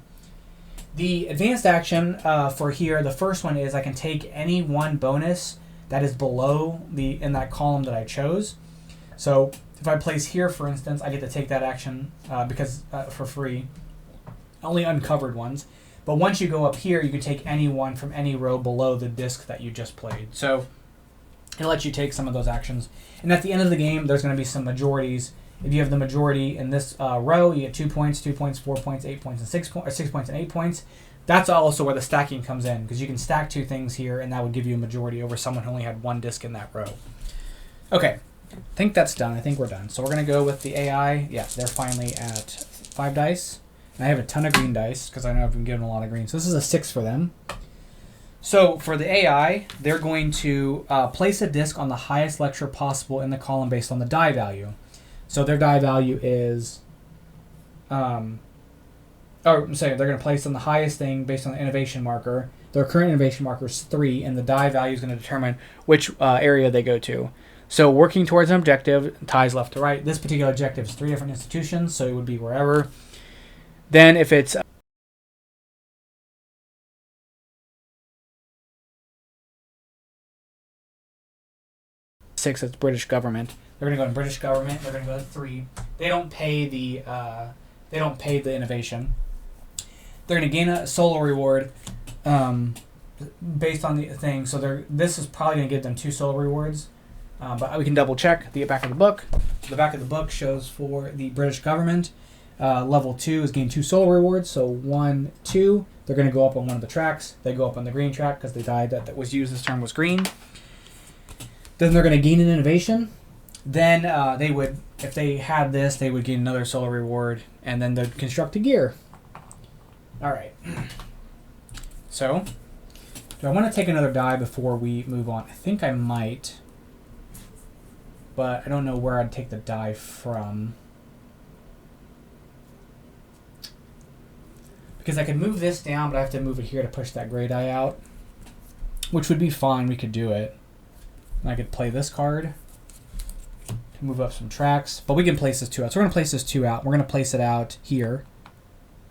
The advanced action for here, the first one is I can take any one bonus that is below in that column that I chose. So if I place here, for instance, I get to take that action because for free, only uncovered ones. But once you go up here, you can take any one from any row below the disc that you just played. So it'll let you take some of those actions. And at the end of the game, there's going to be some majorities. If you have the majority in this row, you get 2 points, 2 points, 4 points, 8 points, and 6 points, 6 points and 8 points. That's also where the stacking comes in, because you can stack 2 things here, and that would give you a majority over someone who only had 1 disc in that row. Okay, I think that's done. I think we're done. So we're going to go with the AI. Yeah, they're finally at 5 dice. And I have a ton of green dice, because I know I've been given a lot of green. So this is a 6 for them. So for the AI, they're going to place a disc on the highest lecture possible in the column based on the die value. So their die value is, I'm saying they're going to place on the highest thing based on the innovation marker. Their current innovation marker is 3, and the die value is going to determine which area they go to. So working towards an objective, ties left to right. This particular objective is 3 different institutions, so it would be wherever. Then if it's 6, it's British government. They're going to go in British government. They're going to go to 3. They don't pay the innovation. They're going to gain a solo reward based on the thing. So this is probably going to give them 2 solo rewards, but we can double check the back of the book. So the back of the book shows for the British government, level 2 is gain 2 solo rewards. So 1, 2. They're going to go up on one of the tracks. They go up on the green track because the die that was used this turn was green. Then they're going to gain an innovation. Then they would, if they had this, they would gain another solo reward, and then they'd construct a gear. All right. So, do I want to take another die before we move on? I think I might, but I don't know where I'd take the die from. Because I could move this down, but I have to move it here to push that gray die out, which would be fine. We could do it. And I could play this card to move up some tracks, but we can place this 2 out. So we're going to place this 2 out. We're going to place it out here.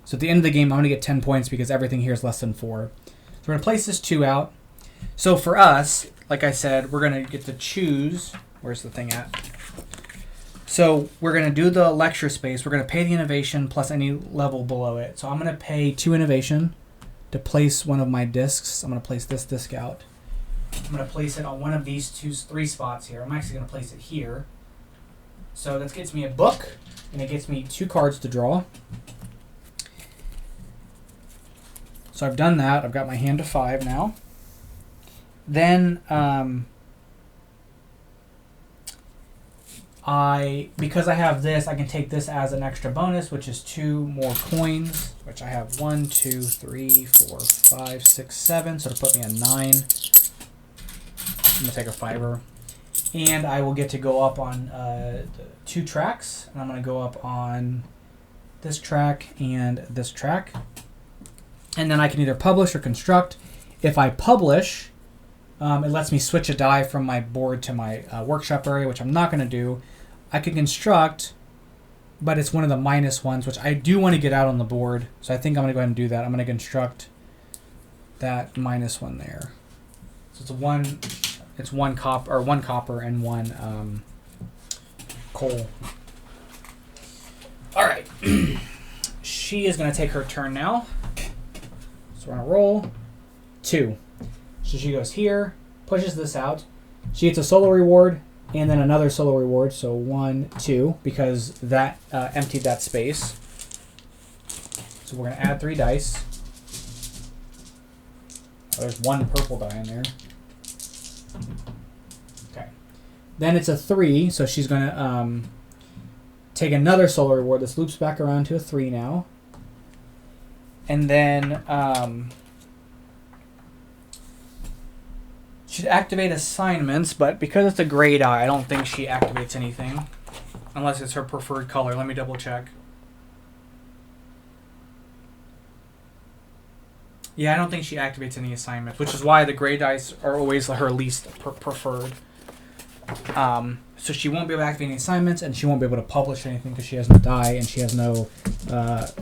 So at the end of the game, I'm going to get 10 points because everything here is less than 4. So we're going to place this 2 out. So for us, like I said, we're going to get to choose. Where's the thing at? So we're going to do the lecture space. We're going to pay the innovation plus any level below it. So I'm going to pay 2 innovation to place one of my discs. I'm going to place this disc out. I'm going to place it on one of these 3 spots here. I'm actually going to place it here. So that gets me a book, and it gets me 2 cards to draw. So I've done that. I've got my hand to 5 now. Then because I have this, I can take this as an extra bonus, which is 2 more coins, which I have 1, 2, 3, 4, 5, 6, 7. So to put me on 9. I'm going to take a fiber. And I will get to go up on 2 tracks. And I'm going to go up on this track and this track. And then I can either publish or construct. If I publish, it lets me switch a die from my board to my workshop area, which I'm not going to do. I can construct, but it's one of the minus ones, which I do want to get out on the board. So I think I'm going to go ahead and do that. I'm going to construct that minus one there. So it's one copper and 1 coal. All right. She is going to take her turn now. So we're going to roll 2. So she goes here, pushes this out. She gets a solo reward and then another solo reward. So 1, 2, because that emptied that space. So we're going to add 3 dice. Oh, there's 1 purple die in there. Okay. Then it's a 3, so she's going to take another solo reward. This loops back around to a 3 now. And then She'd activate assignments, but because it's a gray die, I don't think she activates anything. Unless it's her preferred color. Let me double check. Yeah, I don't think she activates any assignments, which is why the gray dice are always her least preferred. So she won't be able to activate any assignments, and she won't be able to publish anything because she has no die and she has no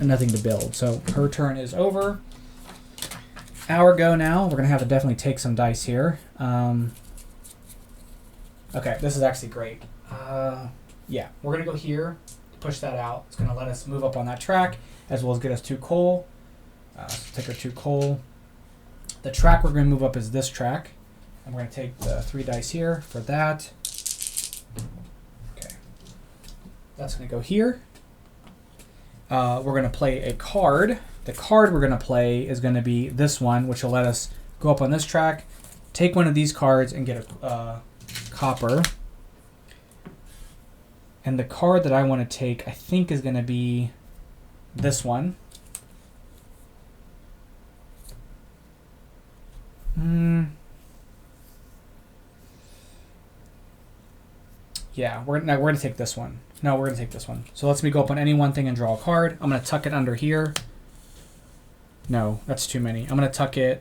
nothing to build. So her turn is over. Our go now. We're gonna have to definitely take some dice here. Okay, this is actually great. Yeah, we're gonna go here, push that out. It's gonna let us move up on that track as well as get us 2 coal. So take our 2 coal. The track we're gonna move up is this track. And we're gonna take the 3 dice here for that. Okay, that's gonna go here. We're gonna play a card. The card we're gonna play is gonna be this one, which will let us go up on this track, take one of these cards and get a copper. And the card that I want to take, I think, is going to be this one. Yeah, we're going to take this one. No, we're going to take this one. So let's me go up on any one thing and draw a card. I'm going to tuck it under here. No, that's too many. I'm going to tuck it.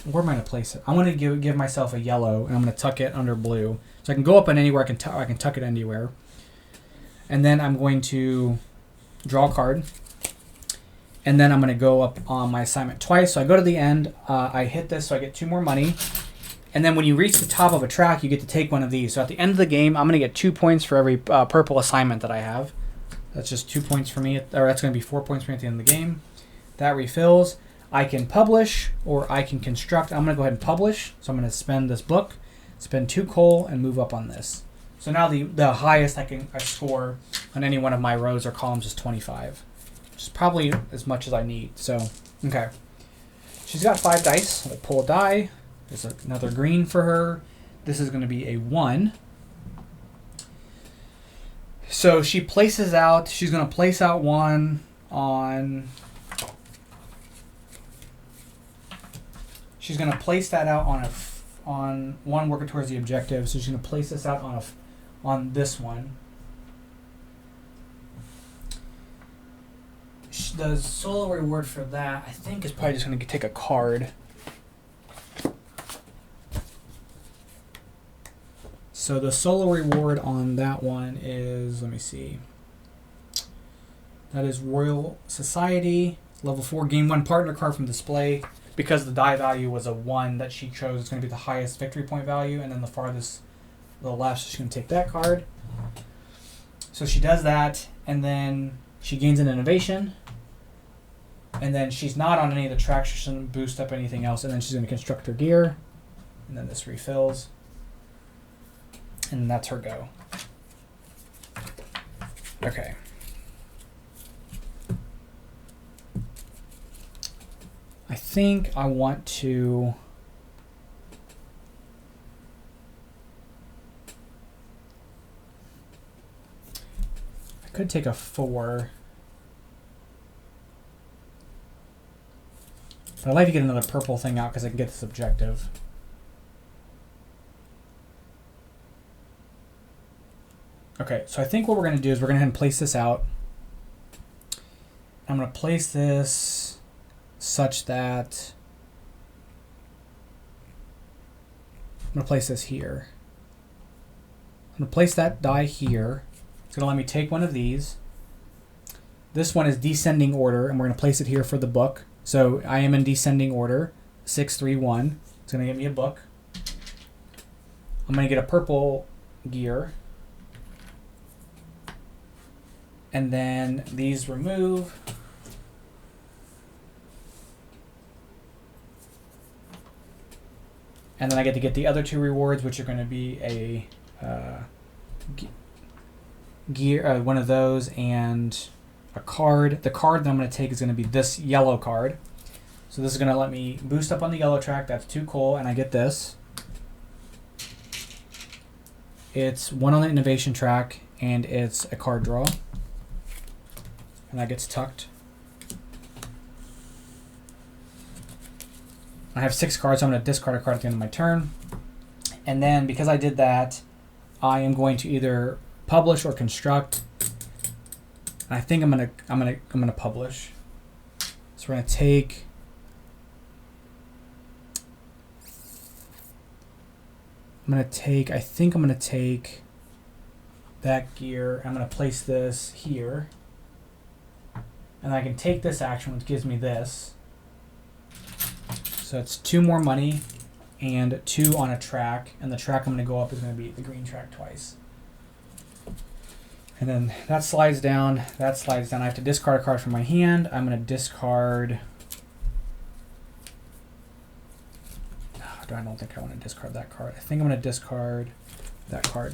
Where am I going to place it? I want to give myself a yellow, and I'm going to tuck it under blue. So I can go up on anywhere. I can tuck it anywhere. And then I'm going to draw a card. And then I'm going to go up on my assignment twice. So I go to the end. I hit this, so I get 2 more money. And then when you reach the top of a track, you get to take one of these. So at the end of the game, I'm going to get 2 points for every purple assignment that I have. That's just 2 points for me. Or that's going to be 4 points for me at the end of the game. That refills. I can publish or I can construct. I'm going to go ahead and publish. So I'm going to spend this book, spend 2 coal, and move up on this. So now the highest I score on any one of my rows or columns is 25, which is probably as much as I need. So, okay. She's got 5 dice. I'll pull a die. There's another green for her. This is going to be a 1. So she places out, she's going to place out 1 on... She's going to place that out on 1 working towards the objective. So she's going to place this out on this one. The solo reward for that, I think, is probably just going to take a card. So the solo reward on that one is, let me see. That is Royal Society, level 4, gain 1 partner card from display. Because the die value was a 1 that she chose, it's going to be the highest victory point value, and then the farthest, the left, so she's going to take that card. So she does that, and then she gains an innovation, and then she's not on any of the tracks, she shouldn't boost up anything else, and then she's going to construct her gear, and then this refills, and that's her go. Okay. I think I want to... I could take a 4. But I'd like to get another purple thing out because I can get this objective. Okay, so I think what we're going to do is we're going to go ahead and place this out. I'm going to place this such that I'm going to place this here. I'm going to place that die here. It's going to let me take one of these. This one is descending order, and we're going to place it here for the book. So I am in descending order, 6, 3, 1. It's going to give me a book. I'm going to get a purple gear. And then these remove. And then I get to get the other 2 rewards, which are going to be a gear, one of those, and a card. The card that I'm going to take is going to be this yellow card. So this is going to let me boost up on the yellow track. That's 2 coal, and I get this. It's 1 on the innovation track, and it's a card draw. And that gets tucked. I have 6 cards, so I'm going to discard a card at the end of my turn. And then because I did that, I am going to either publish or construct. And I think I'm gonna publish. So we're gonna take. I think I'm gonna take that gear. I'm gonna place this here. And I can take this action, which gives me this. So it's 2 more money and 2 on a track. And the track I'm going to go up is going to be the green track twice. And then that slides down. That slides down. I have to discard a card from my hand. I'm going to discard. I don't think I want to discard that card. I think I'm going to discard that card.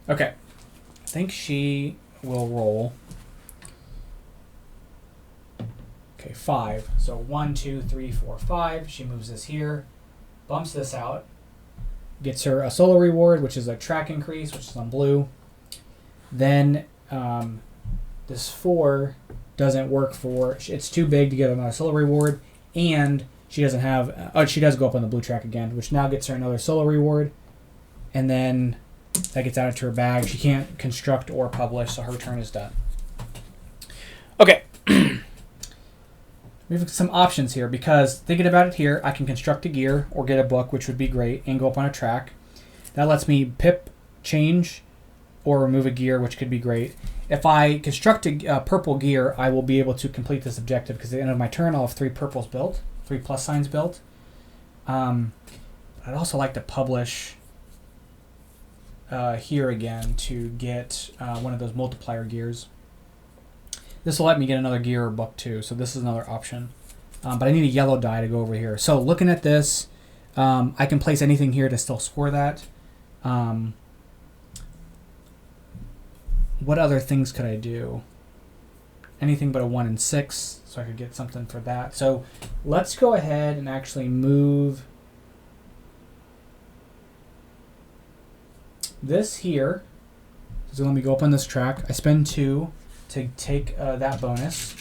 Okay. I think she will roll. Okay, 5. So 1, 2, 3, 4, 5. She moves this here, bumps this out, gets her a solo reward, which is a track increase, which is on blue. Then this 4 doesn't work for. It's too big to get another solo reward, and she doesn't have. She does go up on the blue track again, which now gets her another solo reward, and then that gets added to her bag. She can't construct or publish, so her turn is done. Okay. We have some options here because thinking about it here, I can construct a gear or get a book, which would be great, and go up on a track. That lets me pip, change, or remove a gear, which could be great. If I construct a purple gear, I will be able to complete this objective because at the end of my turn, I'll have 3 purples built, 3 plus signs built. I'd also like to publish here again to get one of those multiplier gears. This will let me get another gear or book too, so this is another option. But I need a yellow die to go over here. So looking at this, I can place anything here to still score that. What other things could I do? Anything but a 1 and 6, so I could get something for that. So let's go ahead and actually move this here. So let me go up on this track. I spend 2 to take that bonus.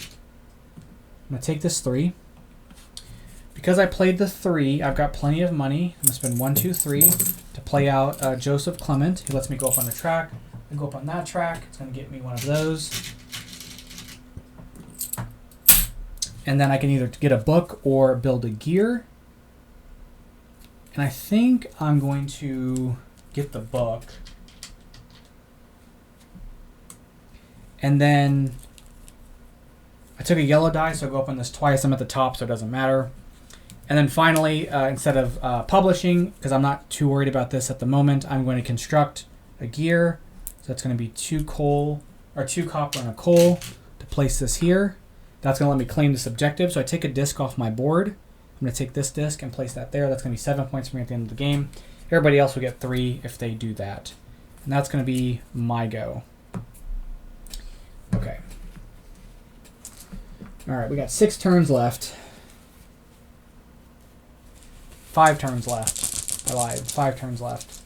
I'm going to take this 3. Because I played the 3, I've got plenty of money. I'm going to spend 1, 2, 3 to play out Joseph Clement, who lets me go up on the track. I go up on that track. It's going to get me one of those. And then I can either get a book or build a gear. And I think I'm going to get the book. And then I took a yellow die, so I go up on this twice. I'm at the top, so it doesn't matter. And then finally, instead of publishing, because I'm not too worried about this at the moment, I'm going to construct a gear. So that's going to be 2 coal, or 2 copper and a coal to place this here. That's going to let me claim this objective. So I take a disc off my board. I'm going to take this disc and place that there. That's going to be 7 points for me at the end of the game. Everybody else will get 3 if they do that. And that's going to be my go. Okay. All right, we got 6 turns left. 5 turns left. I lied. 5 turns left.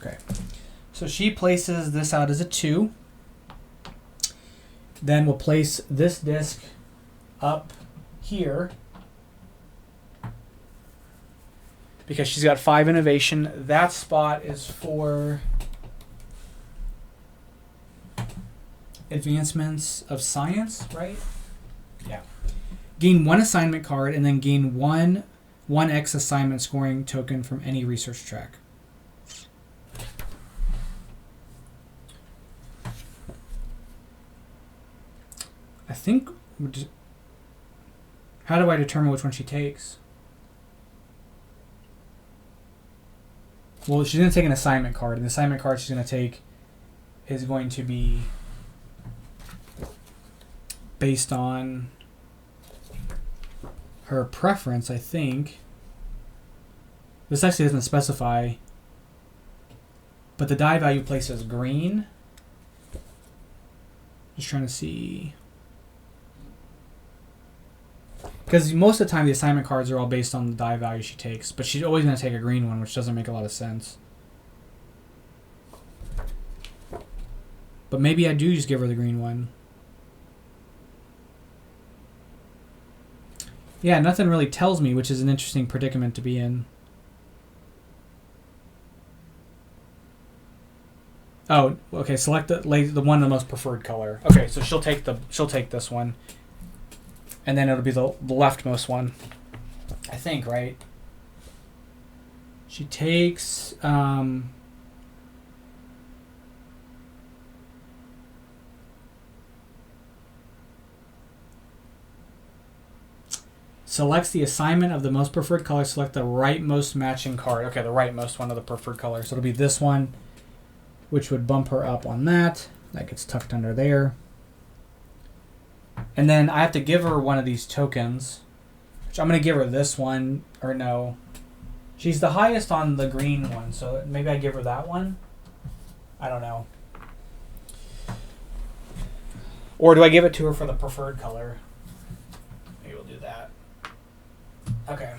Okay. So she places this out as a 2. Then we'll place this disc up here. Because she's got 5 innovation. That spot is for advancements of science, right? Yeah. Gain 1 assignment card and then gain 1x assignment scoring token from any research track. I think. How do I determine which one she takes? Well, she's going to take an assignment card, and the assignment card she's going to take is going to be based on her preference, I think. This actually doesn't specify, but the die value placed as green. Just trying to see. Because most of the time the assignment cards are all based on the die value she takes, but she's always going to take a green one, which doesn't make a lot of sense. But maybe I do just give her the green one. Yeah, nothing really tells me, which is an interesting predicament to be in. Oh, okay. Select the one the most preferred color. Okay, so she'll take this one, and then it'll be the leftmost one. I think, right? She takes. Selects the assignment of the most preferred color. Select the rightmost matching card. Okay, the rightmost one of the preferred color. So it'll be this one, which would bump her up on that. That gets tucked under there. And then I have to give her one of these tokens, which I'm going to give her this one, or no. She's the highest on the green one, so maybe I give her that one. I don't know. Or do I give it to her for the preferred color? Maybe we'll do that. Okay.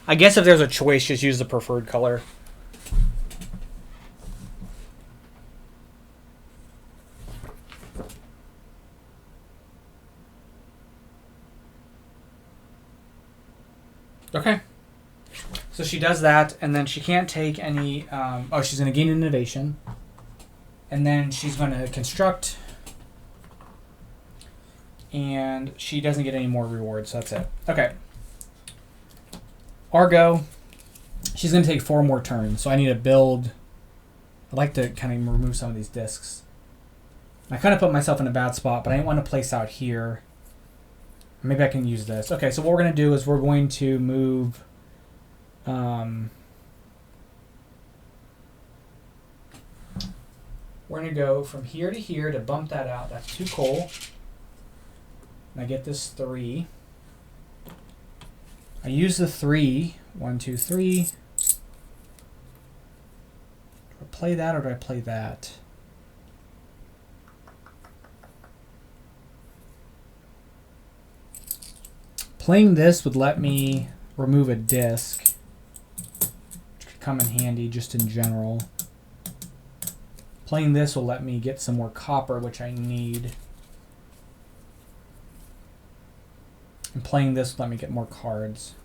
I guess if there's a choice, just use the preferred color. Okay. So she does that, and then she can't take any... she's going to gain innovation. And then she's going to construct. And she doesn't get any more rewards, so that's it. Okay. Argo. She's going to take 4 more turns, so I need to build... I'd like to kind of remove some of these discs. I kind of put myself in a bad spot, but I didn't want to place out here. Maybe I can use this. Okay, so what we're going to do is we're going to move... we're going to go from here to here to bump that out. That's 2 coal. And I get this 3. I use the 3. 1, 2, 3. Do I play that or do I play that? Playing this would let me remove a disc, which could come in handy just in general. Playing this will let me get some more copper, which I need. And playing this will let me get more cards.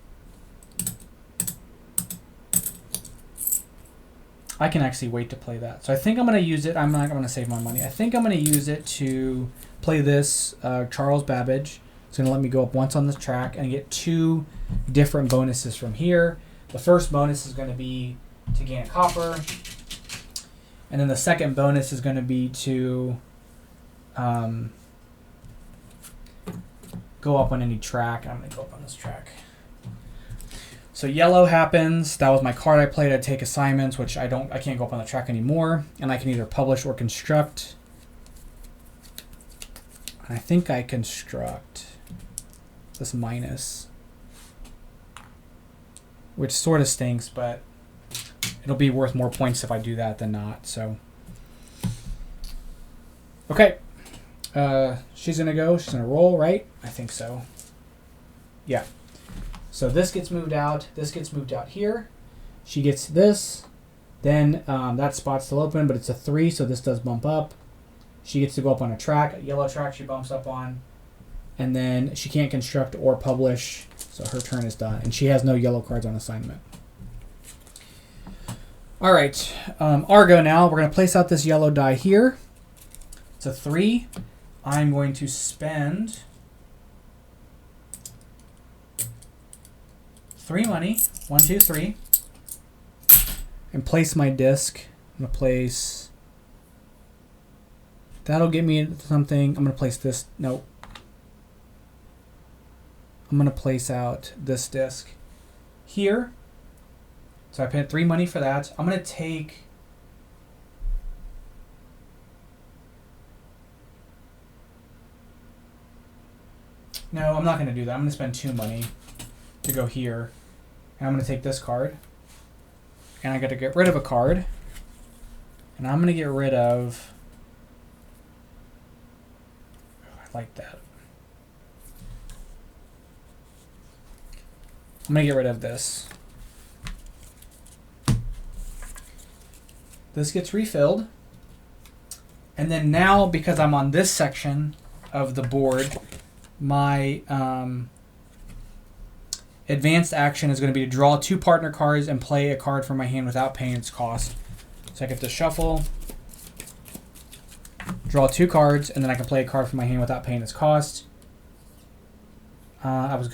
I can actually wait to play that. So I think I'm going to use it. I'm not going to save my money. I think I'm going to use it to play this Charles Babbage. It's going to let me go up once on this track and get 2 different bonuses from here. The first bonus is going to be to gain a copper. And then the second bonus is going to be to go up on any track. I'm going to go up on this track. So yellow happens. That was my card I played. I take assignments, which I can't go up on the track anymore. And I can either publish or construct. And I think I construct this minus, which sort of stinks, but it'll be worth more points if I do that than not. So, okay. She's going to go. She's going to roll, right? I think so. Yeah. So this gets moved out. This gets moved out here. She gets this. Then that spot's still open, but it's a 3, so this does bump up. She gets to go up on a track. A yellow track she bumps up on. And then she can't construct or publish, so her turn is done. And she has no yellow cards on assignment. All right, Argo now. We're going to place out this yellow die here. It's a 3. I'm going to spend 3 money. 1, 2, 3. And place my disc. I'm going to place... That'll get me something. I'm going to place this. Nope. I'm going to place out this disc here. So I paid 3 money for that. I'm going to take... No, I'm not going to do that. I'm going to spend 2 money to go here. And I'm going to take this card. And I got to get rid of a card. And I'm going to get rid of... I like that. I'm going to get rid of this. This gets refilled. And then now, because I'm on this section of the board, my advanced action is going to be to draw 2 partner cards and play a card from my hand without paying its cost. So I get to shuffle, draw 2 cards, and then I can play a card from my hand without paying its cost. I think I was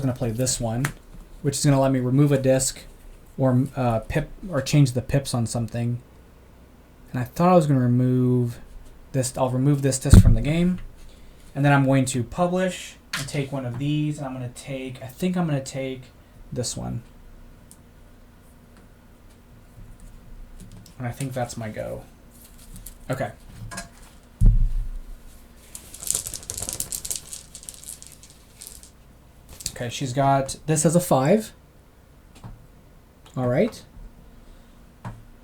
gonna play this one, which is gonna let me remove a disc, or change the pips on something. And I thought I was gonna remove this. I'll remove this disc from the game, and then I'm going to publish and take one of these, and I think I'm gonna take this one. And I think that's my go. Okay. Okay, she's got this as a 5. All right.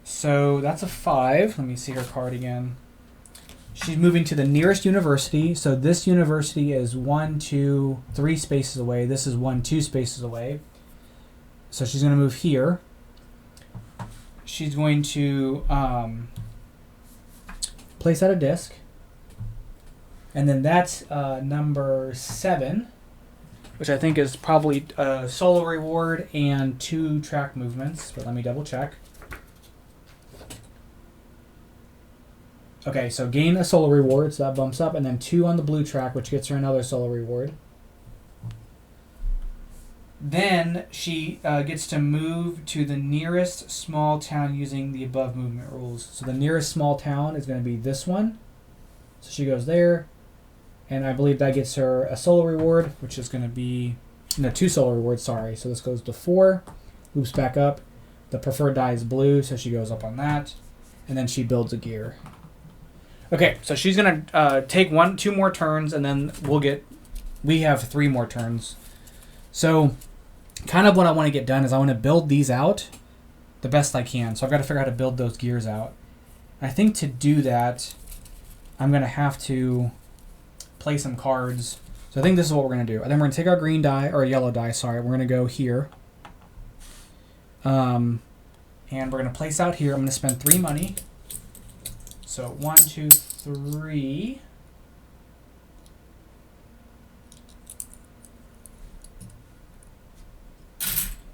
So that's a 5. Let me see her card again. She's moving to the nearest university. So this university is 1, 2, 3 spaces away. This is 1, 2 spaces away. So she's going to move here. She's going to place out a disc. And then that's number 7, which I think is probably a solo reward and 2 track movements. But let me double check. Okay, so gain a solo reward, so that bumps up, and then 2 on the blue track, which gets her another solo reward. Then she gets to move to the nearest small town using the above movement rules. So the nearest small town is going to be this one. So she goes there, and I believe that gets her a solo reward, which is going to be 2 solo rewards. Sorry. So this goes to 4, loops back up. The preferred die is blue, so she goes up on that, and then she builds a gear. Okay, so she's going to take 2 more turns, and then we have 3 more turns. So kind of what I want to get done is I want to build these out the best I can. So I've got to figure out how to build those gears out. I think to do that, I'm going to have to play some cards. So I think this is what we're going to do. And then we're going to take our green die, or yellow die, sorry. We're going to go here. And we're going to place out here. I'm going to spend 3 money. So 1, 2, 3.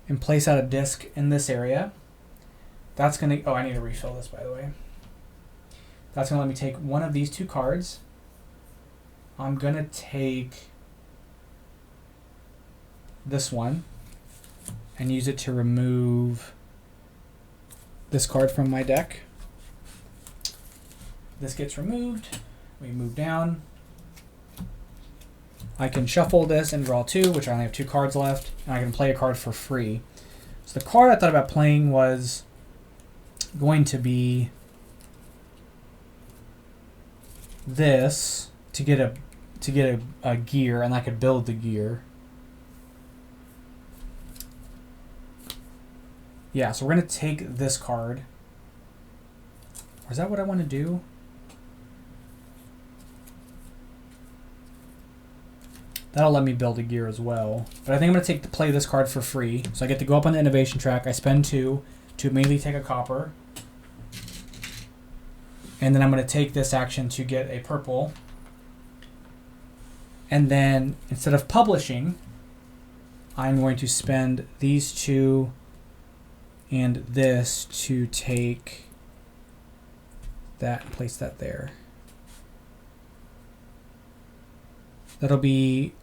And place out a disc in this area. That's going to... Oh, I need to refill this, by the way. That's going to let me take one of these 2 cards. I'm going to take this one and use it to remove this card from my deck. This gets removed. We move down. I can shuffle this and draw 2, which I only have 2 cards left, and I can play a card for free. So the card I thought about playing was going to be this to get a gear, and I could build the gear. Yeah, so we're gonna take this card. Or is that what I want to do? That'll let me build a gear as well. But I think I'm going to play this card for free. So I get to go up on the innovation track. I spend 2 to immediately take a copper. And then I'm going to take this action to get a purple. And then instead of publishing, I'm going to spend these 2 and this to take that and place that there. That'll be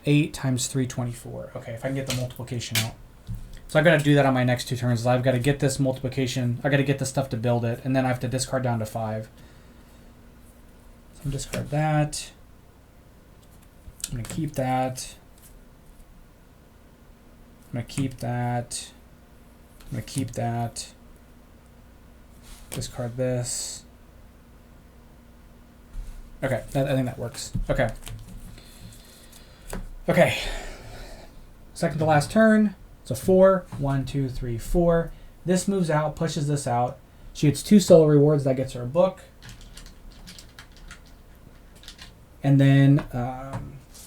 8 times 324. Okay, if I can get the multiplication out. So I've got to do that on my next 2 turns. I've got to get this multiplication. I've got to get the stuff to build it, and then I have to discard down to 5. So I'm discard that. I'm going to keep that. I'm going to keep that. I'm going to keep that. Discard this. Okay, I think that works. Okay. Okay. Second to last turn. It's a 4. 1, 2, 3, 4. This moves out, pushes this out. She gets 2 solo rewards. That gets her a book. And then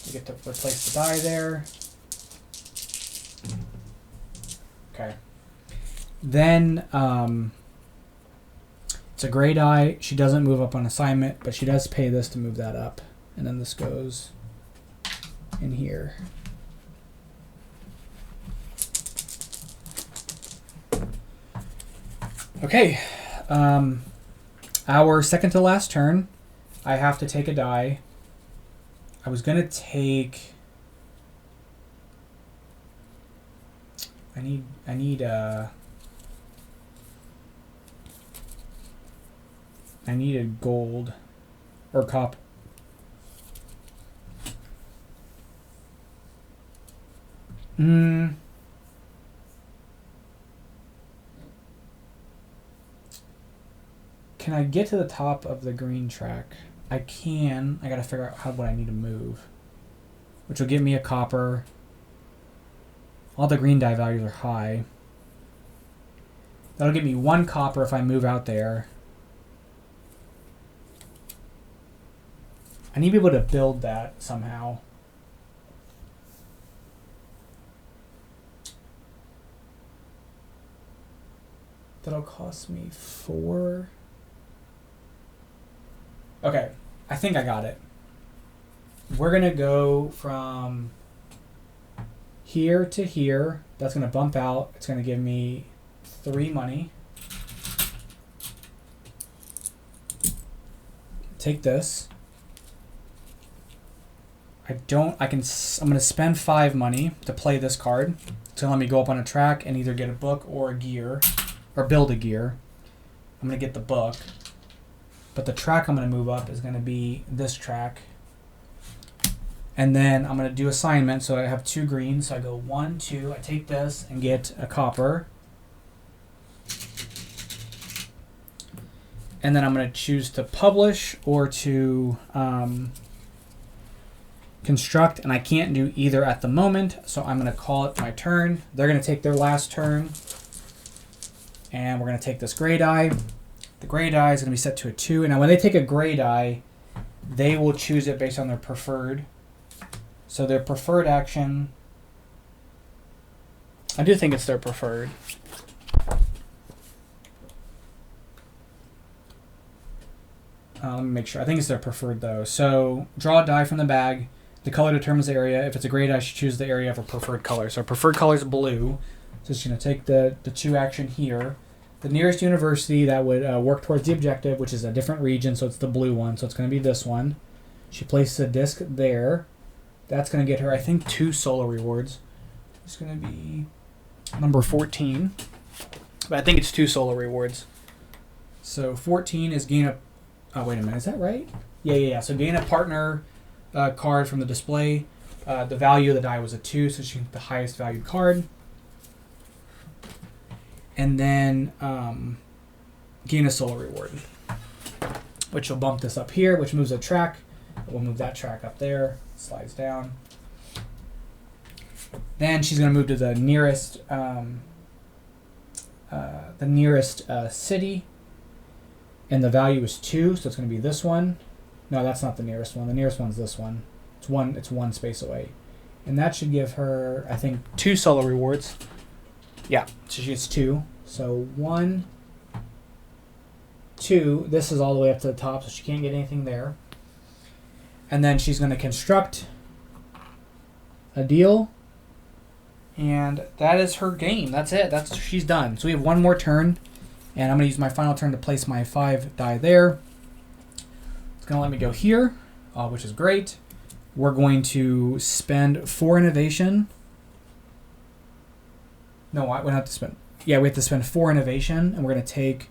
you get to replace the die there. Okay. Then it's a gray die. She doesn't move up on assignment, but she does pay this to move that up. And then this goes in here. Okay, Our second to last turn, I have to take a die. I was gonna take. I need I needed gold or copper. Can I get to the top of the green track? I can. I gotta figure out what I need to move, which will give me a copper. All the green die values are high. That'll give me 1 copper if I move out there. I need to be able to build that somehow. That'll cost me 4. Okay, I think I got it. We're gonna go from here to here. That's gonna bump out. It's gonna give me 3 money. Take this. I'm gonna spend 5 money to play this card. It's gonna let me go up on a track and either get a book or a gear, or build a gear. I'm gonna get the book, but the track I'm gonna move up is gonna be this track. And then I'm gonna do assignment, so I have 2 greens. So I go 1, 2. I take this and get a copper. And then I'm gonna choose to publish or to construct, and I can't do either at the moment, so I'm going to call it my turn. They're going to take their last turn, and we're going to take this gray die. The gray die is going to be set to a 2, and now when they take a gray die, they will choose it based on their preferred. So their preferred action, I do think it's their preferred. Let me make sure. I think it's their preferred, though. So draw a die from the bag. The color determines the area. If it's a gray die, I should choose the area of a preferred color. So our preferred color is blue. So it's going to take the 2 action here. The nearest university that would work towards the objective, which is a different region, so it's the blue one. So it's going to be this one. She places a disc there. That's going to get her, I think, 2 solo rewards. It's going to be number 14. But I think it's 2 solo rewards. So 14 is gain a... Oh, wait a minute. Is that right? Yeah. So gain a partner... card from the display. The value of the die was a 2, so she can get the highest valued card. And then gain a solo reward, which will bump this up here, which moves a track. We'll move that track up there. Slides down. Then she's going to move to the nearest city, and the value is 2, so it's going to be this one. No, that's not the nearest one. The nearest one's this one. It's one space away. And that should give her, I think, 2 solo rewards. Yeah, so she gets 2. So 1, 2. This is all the way up to the top, so she can't get anything there. And then she's going to construct a deal. And that is her game. That's it. She's done. So we have 1 more turn. And I'm going to use my final turn to place my 5 die there. Going to let me go here, which is great. We're going to spend 4 innovation. No, we don't have to spend. Yeah, we have to spend 4 innovation, and we're going to take.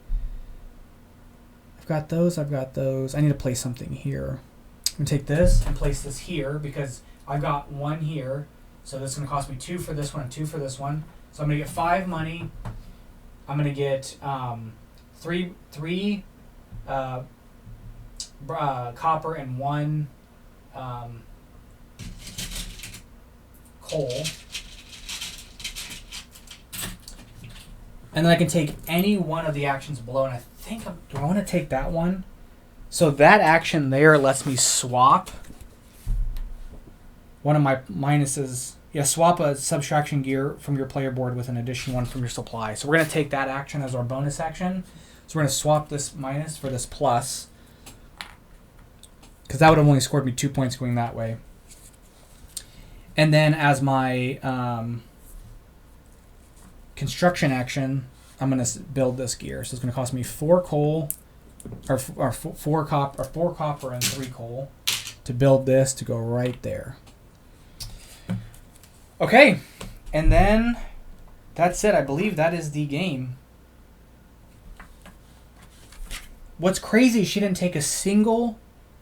I've got those. I need to place something here. I'm going to take this and place this here because I've got 1 here. So this is going to cost me 2 for this one and 2 for this one. So I'm going to get 5 money. I'm going to get 3 copper and 1 coal, and then I can take any one of the actions below. And I think do I want to take that one? So that action there lets me swap one of my minuses. Yeah, swap a subtraction gear from your player board with an addition 1 from your supply. So we're going to take that action as our bonus action. So we're going to swap this minus for this plus. Because that would have only scored me 2 points going that way. And then as my construction action, I'm going to build this gear. So it's going to cost me 4 coal, or 4 copper and 3 coal to build this to go right there. Okay, and then that's it. I believe that is the game. What's crazy is she didn't take a single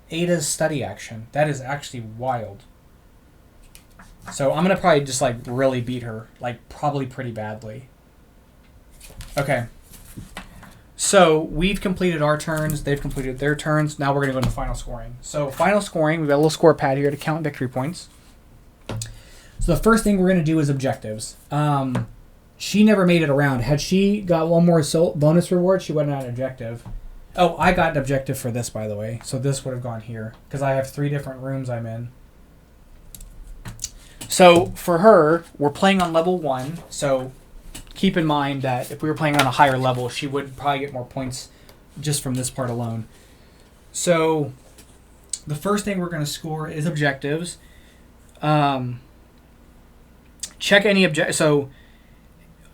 Ada's study action. That is actually wild. So I'm going to probably just like really beat her, like probably pretty badly. Okay. So we've completed our turns. They've completed their turns. Now we're going to go into final scoring. So final scoring, we've got a little score pad here to count victory points. So the first thing we're going to do is objectives. She never made it around. Had she got one more bonus reward, she wouldn't have an objective. Oh, I got an objective for this, by the way. So this would have gone here because I have 3 different rooms I'm in. So for her, we're playing on level 1. So keep in mind that if we were playing on a higher level, she would probably get more points just from this part alone. So the first thing we're going to score is objectives. Check any object. So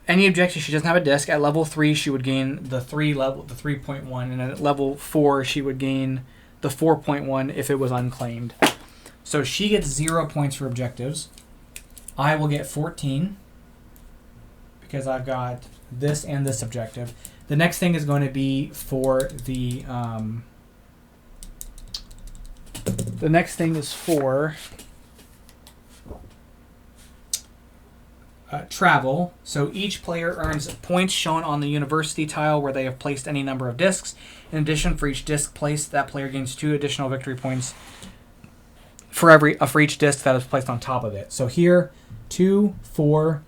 any objective, she doesn't have a disc. At level 3, she would gain the 3.1, and at level 4, she would gain the 4.1 if it was unclaimed. So she gets 0 points for objectives. I will get 14 because I've got this and this objective. The next thing is going to be for the next thing is for travel. So each player earns points shown on the university tile where they have placed any number of discs. In addition, for each disc placed, that player gains 2 additional victory points for each disc that is placed on top of it. So here, 2, 4,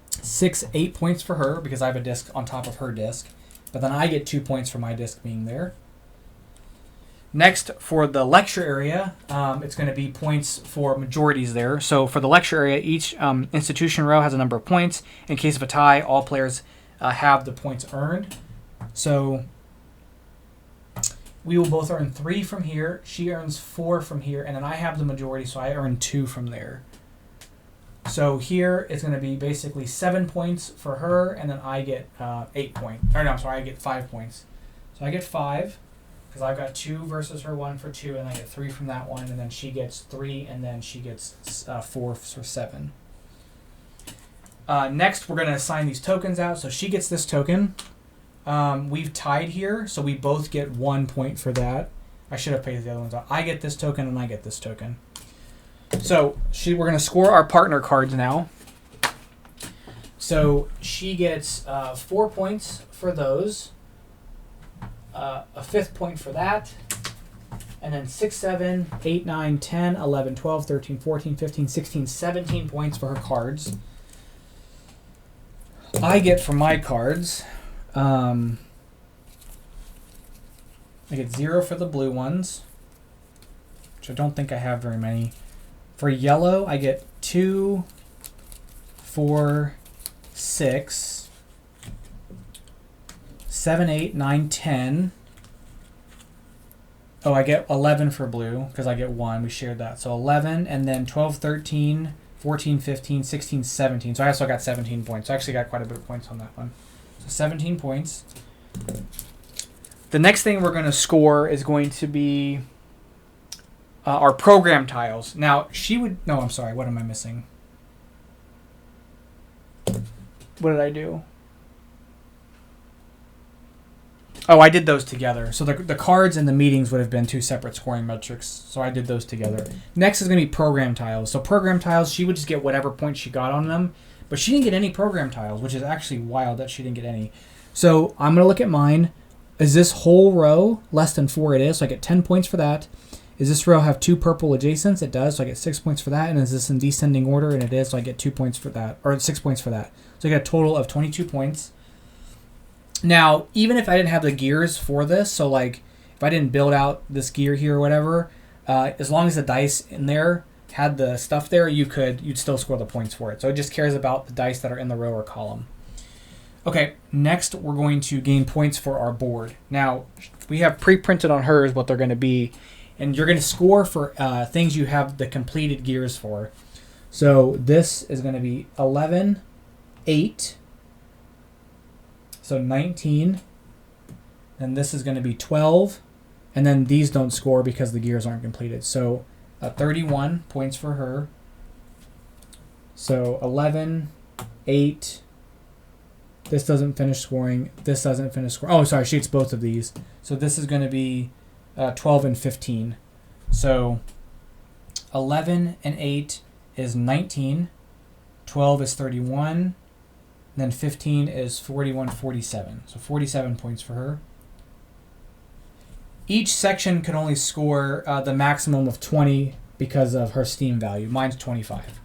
6, 8 points for her because I have a disc on top of her disc. But then I get 2 points for my disc being there. Next, for the lecture area, it's going to be points for majorities there. So for the lecture area, each institution row has a number of points. In case of a tie, all players have the points earned. So we will both earn 3 from here. She earns 4 from here. And then I have the majority, so I earn 2 from there. So here it's going to be basically 7 points for her, and then I get 8 points. Or no, I'm sorry, I get 5 points. So I get 5. Because I've got 2 versus her 1 for 2, and I get 3 from that one, and then she gets 3, and then she gets 4 for 7. Next, we're going to assign these tokens out. So she gets this token. We've tied here, so we both get 1 point for that. I should have paid the other ones out. I get this token, and I get this token. So we're going to score our partner cards now. So she gets 4 points for those. A 5th point for that, and then 6, 7, 8, 9, 10, 11, 12, 13, 14, 15, 16, 17 points for her cards. I get for my cards, I get 0 for the blue ones, which I don't think I have very many. For yellow, I get 2, 4, 6, 7, 8, 9, 10. Oh, I get 11 for blue because I get 1. We shared that. So 11, and then 12, 13, 14, 15, 16, 17. So I also got 17 points. So I actually got quite a bit of points on that one. So 17 points. The next thing we're going to score is going to be our program tiles. Now, she would... No, I'm sorry. What am I missing? What did I do? Oh, I did those together. So the cards and the meetings would have been 2 separate scoring metrics. So I did those together. Next is going to be program tiles. So program tiles, she would just get whatever points she got on them. But she didn't get any program tiles, which is actually wild that she didn't get any. So I'm going to look at mine. Is this whole row less than 4? It is. So I get 10 points for that. Does this row have 2 purple adjacents? It does. So I get 6 points for that. And is this in descending order? And it is. So I get 2 points for that. Or 6 points for that. So I get a total of 22 points. Now, even if I didn't have the gears for this, so like if I didn't build out this gear here or whatever, as long as the dice in there had the stuff there, you'd still score the points for it. So it just cares about the dice that are in the row or column. Okay, next we're going to gain points for our board. Now, we have pre-printed on hers what they're going to be, and you're going to score for things you have the completed gears for. So this is going to be 11, 8, So 19. And this is going to be 12. And then these don't score because the gears aren't completed. So 31 points for her. So 11, 8. This doesn't finish scoring. This doesn't finish scoring. Oh, sorry, she gets both of these. So this is going to be 12 and 15. So 11 and 8 is 19. 12 is 31. And then 15 is 41, 47. So 47 points for her. Each section can only score the maximum of 20 because of her Steam value. Mine's 25.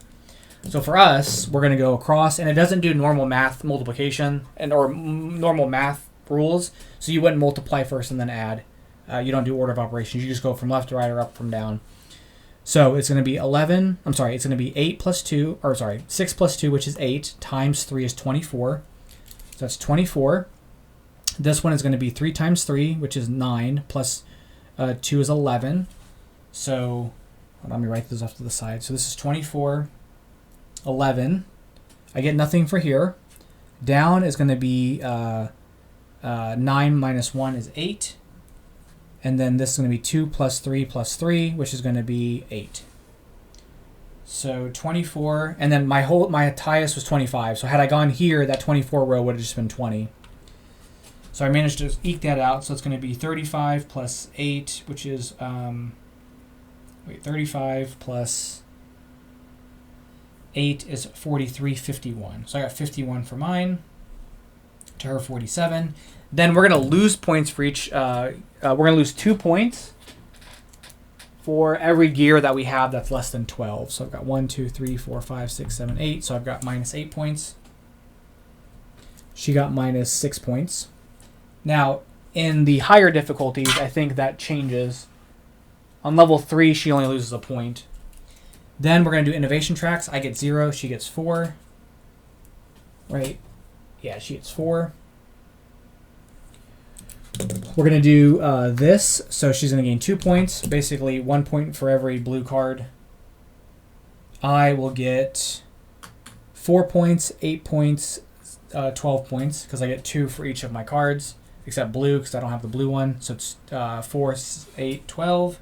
So for us, we're going to go across, and it doesn't do normal math multiplication or normal math rules. So you wouldn't multiply first and then add. You don't do order of operations. You just go from left to right or up from down. So it's going to be 11. I'm sorry. It's going to be 6 plus 2, which is 8, times 3 is 24. So that's 24. This one is going to be 3 times 3, which is 9, plus 2 is 11. So let me write those off to the side. So this is 24, 11. I get nothing for here. Down is going to be 9 minus 1 is 8. And then this is going to be 2 plus 3, which is going to be 8. So 24. And then my highest was 25. So had I gone here, that 24 row would have just been 20. So I managed to eke that out. So it's going to be 35 plus 8, which is 35 plus 8 is 43, 51. So I got 51 for mine. To her 47. Then we're going to lose points for each. We're going to lose 2 points for every gear that we have that's less than 12. So I've got 1, 2, 3, 4, 5, 6, 7, 8. So I've got minus 8 points. She got minus 6 points. Now, in the higher difficulties, I think that changes. On level 3, she only loses a point. Then we're going to do innovation tracks. I get 0. She gets 4. Right? Yeah, she gets 4. We're going to do this. So she's going to gain 2 points. Basically, 1 point for every blue card. I will get 4 points, 8 points, 12 points. Because I get 2 for each of my cards. Except blue, because I don't have the blue one. So it's 4, 8, 12.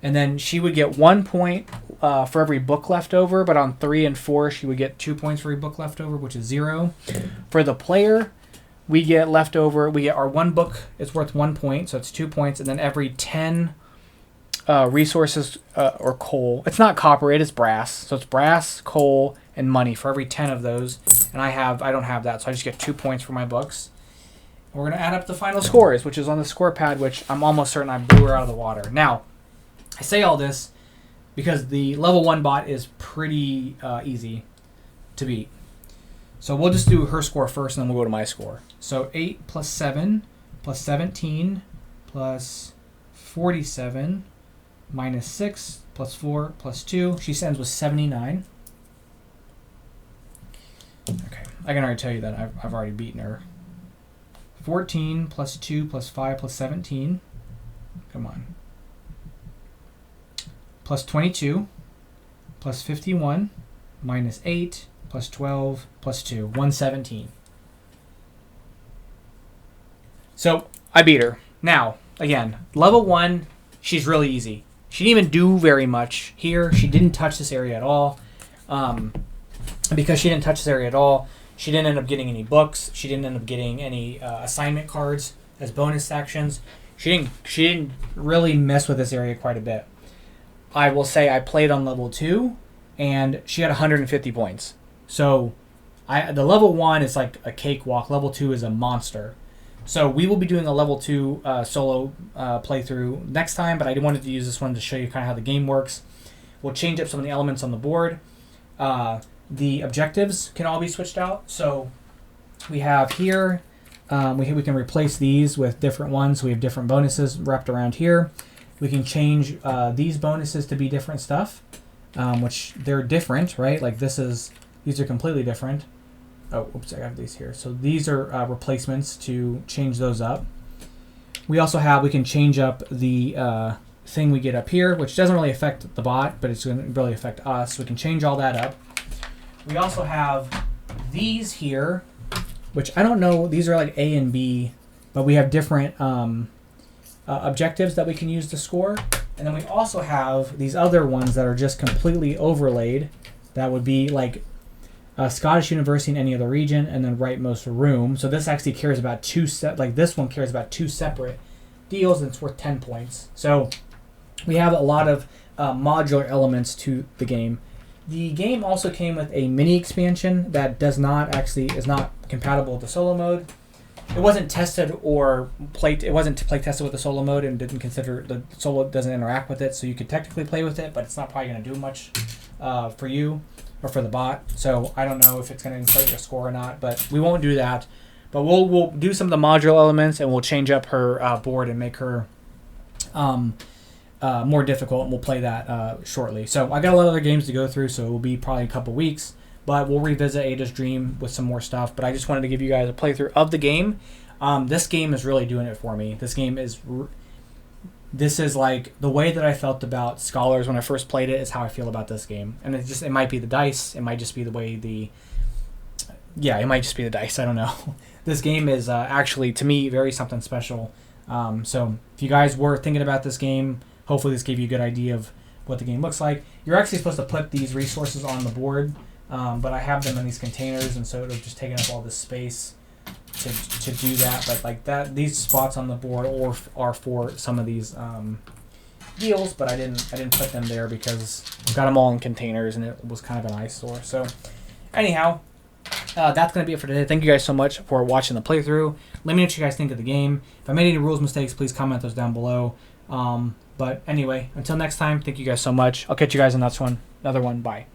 And then she would get 1 point for every book left over. But on 3 and 4, she would get 2 points for every book left over, which is 0. For the player, we get left over. We get our 1 book is worth 1 point. So it's 2 points. And then every 10 resources or coal. It's not copper. It is brass. So it's brass, coal, and money for every 10 of those. And I don't have that. So I just get 2 points for my books. We're going to add up the final scores, which is on the score pad, which I'm almost certain I blew her out of the water. Now, I say all this because the level 1 bot is pretty easy to beat. So we'll just do her score first, and then we'll go to my score. So 8 plus 7 plus 17 plus 47 minus 6 plus 4 plus 2. She ends with 79. Okay, I can already tell you that I've already beaten her. 14 plus 2 plus 5 plus 17. Come on. Plus 22 plus 51 minus 8 plus 12 plus 2. 117. So I beat her. Now, again, level 1, she's really easy. She didn't even do very much here. She didn't touch this area at all. Because she didn't touch this area at all, she didn't end up getting any books. She didn't end up getting any assignment cards as bonus actions. She didn't really mess with this area quite a bit. I will say I played on level 2, and she had 150 points. So the level 1 is like a cakewalk. Level 2 is a monster. So we will be doing a level 2 solo playthrough next time, but I wanted to use this one to show you kind of how the game works. We'll change up some of the elements on the board. The objectives can all be switched out. So we have here, we can replace these with different ones. So we have different bonuses wrapped around here. We can change these bonuses to be different stuff, which they're different, right? Like these are completely different. Oh, oops, I have these here. So these are replacements to change those up. We can change up the thing we get up here, which doesn't really affect the bot, but it's going to really affect us. So we can change all that up. We also have these here which I don't know. These are like A and B, but we have different objectives that we can use to score. And then we also have these other ones that are just completely overlaid. That would be like Scottish University in any other region, and then rightmost room. So this actually cares about this one cares about two separate deals, and it's worth 10 points. So we have a lot of modular elements to the game. The game also came with a mini expansion that is not compatible with the solo mode. It wasn't tested or it wasn't play tested with the solo mode, and didn't consider the solo doesn't interact with it. So you could technically play with it, but it's not probably going to do much for you or for the bot. So I don't know if it's going to inflate your score or not, but we won't do that. But we'll do some of the modular elements, and we'll change up her board and make her more difficult, and we'll play that shortly. So I got a lot of other games to go through, so it will be probably a couple weeks. But we'll revisit Ada's Dream with some more stuff. But I just wanted to give you guys a playthrough of the game. This game is really doing it for me. This is like the way that I felt about Scholars when I first played it is how I feel about this game. And it might be the dice. It might just be the way it might just be the dice. I don't know. This game is actually, to me, very something special. So if you guys were thinking about this game, hopefully this gave you a good idea of what the game looks like. You're actually supposed to put these resources on the board. But I have them in these containers, and so it'll just taking up all this space to do that. But like that, these spots on the board are for some of these deals, but I didn't put them there because I've got them all in containers, and it was kind of an eyesore. So anyhow, that's gonna be it for today. Thank you guys so much for watching the playthrough. Let me know what you guys think of the game. If I made any rules mistakes, please comment those down below. But anyway, until next time, thank you guys so much. I'll catch you guys in the next one. Another one. Bye.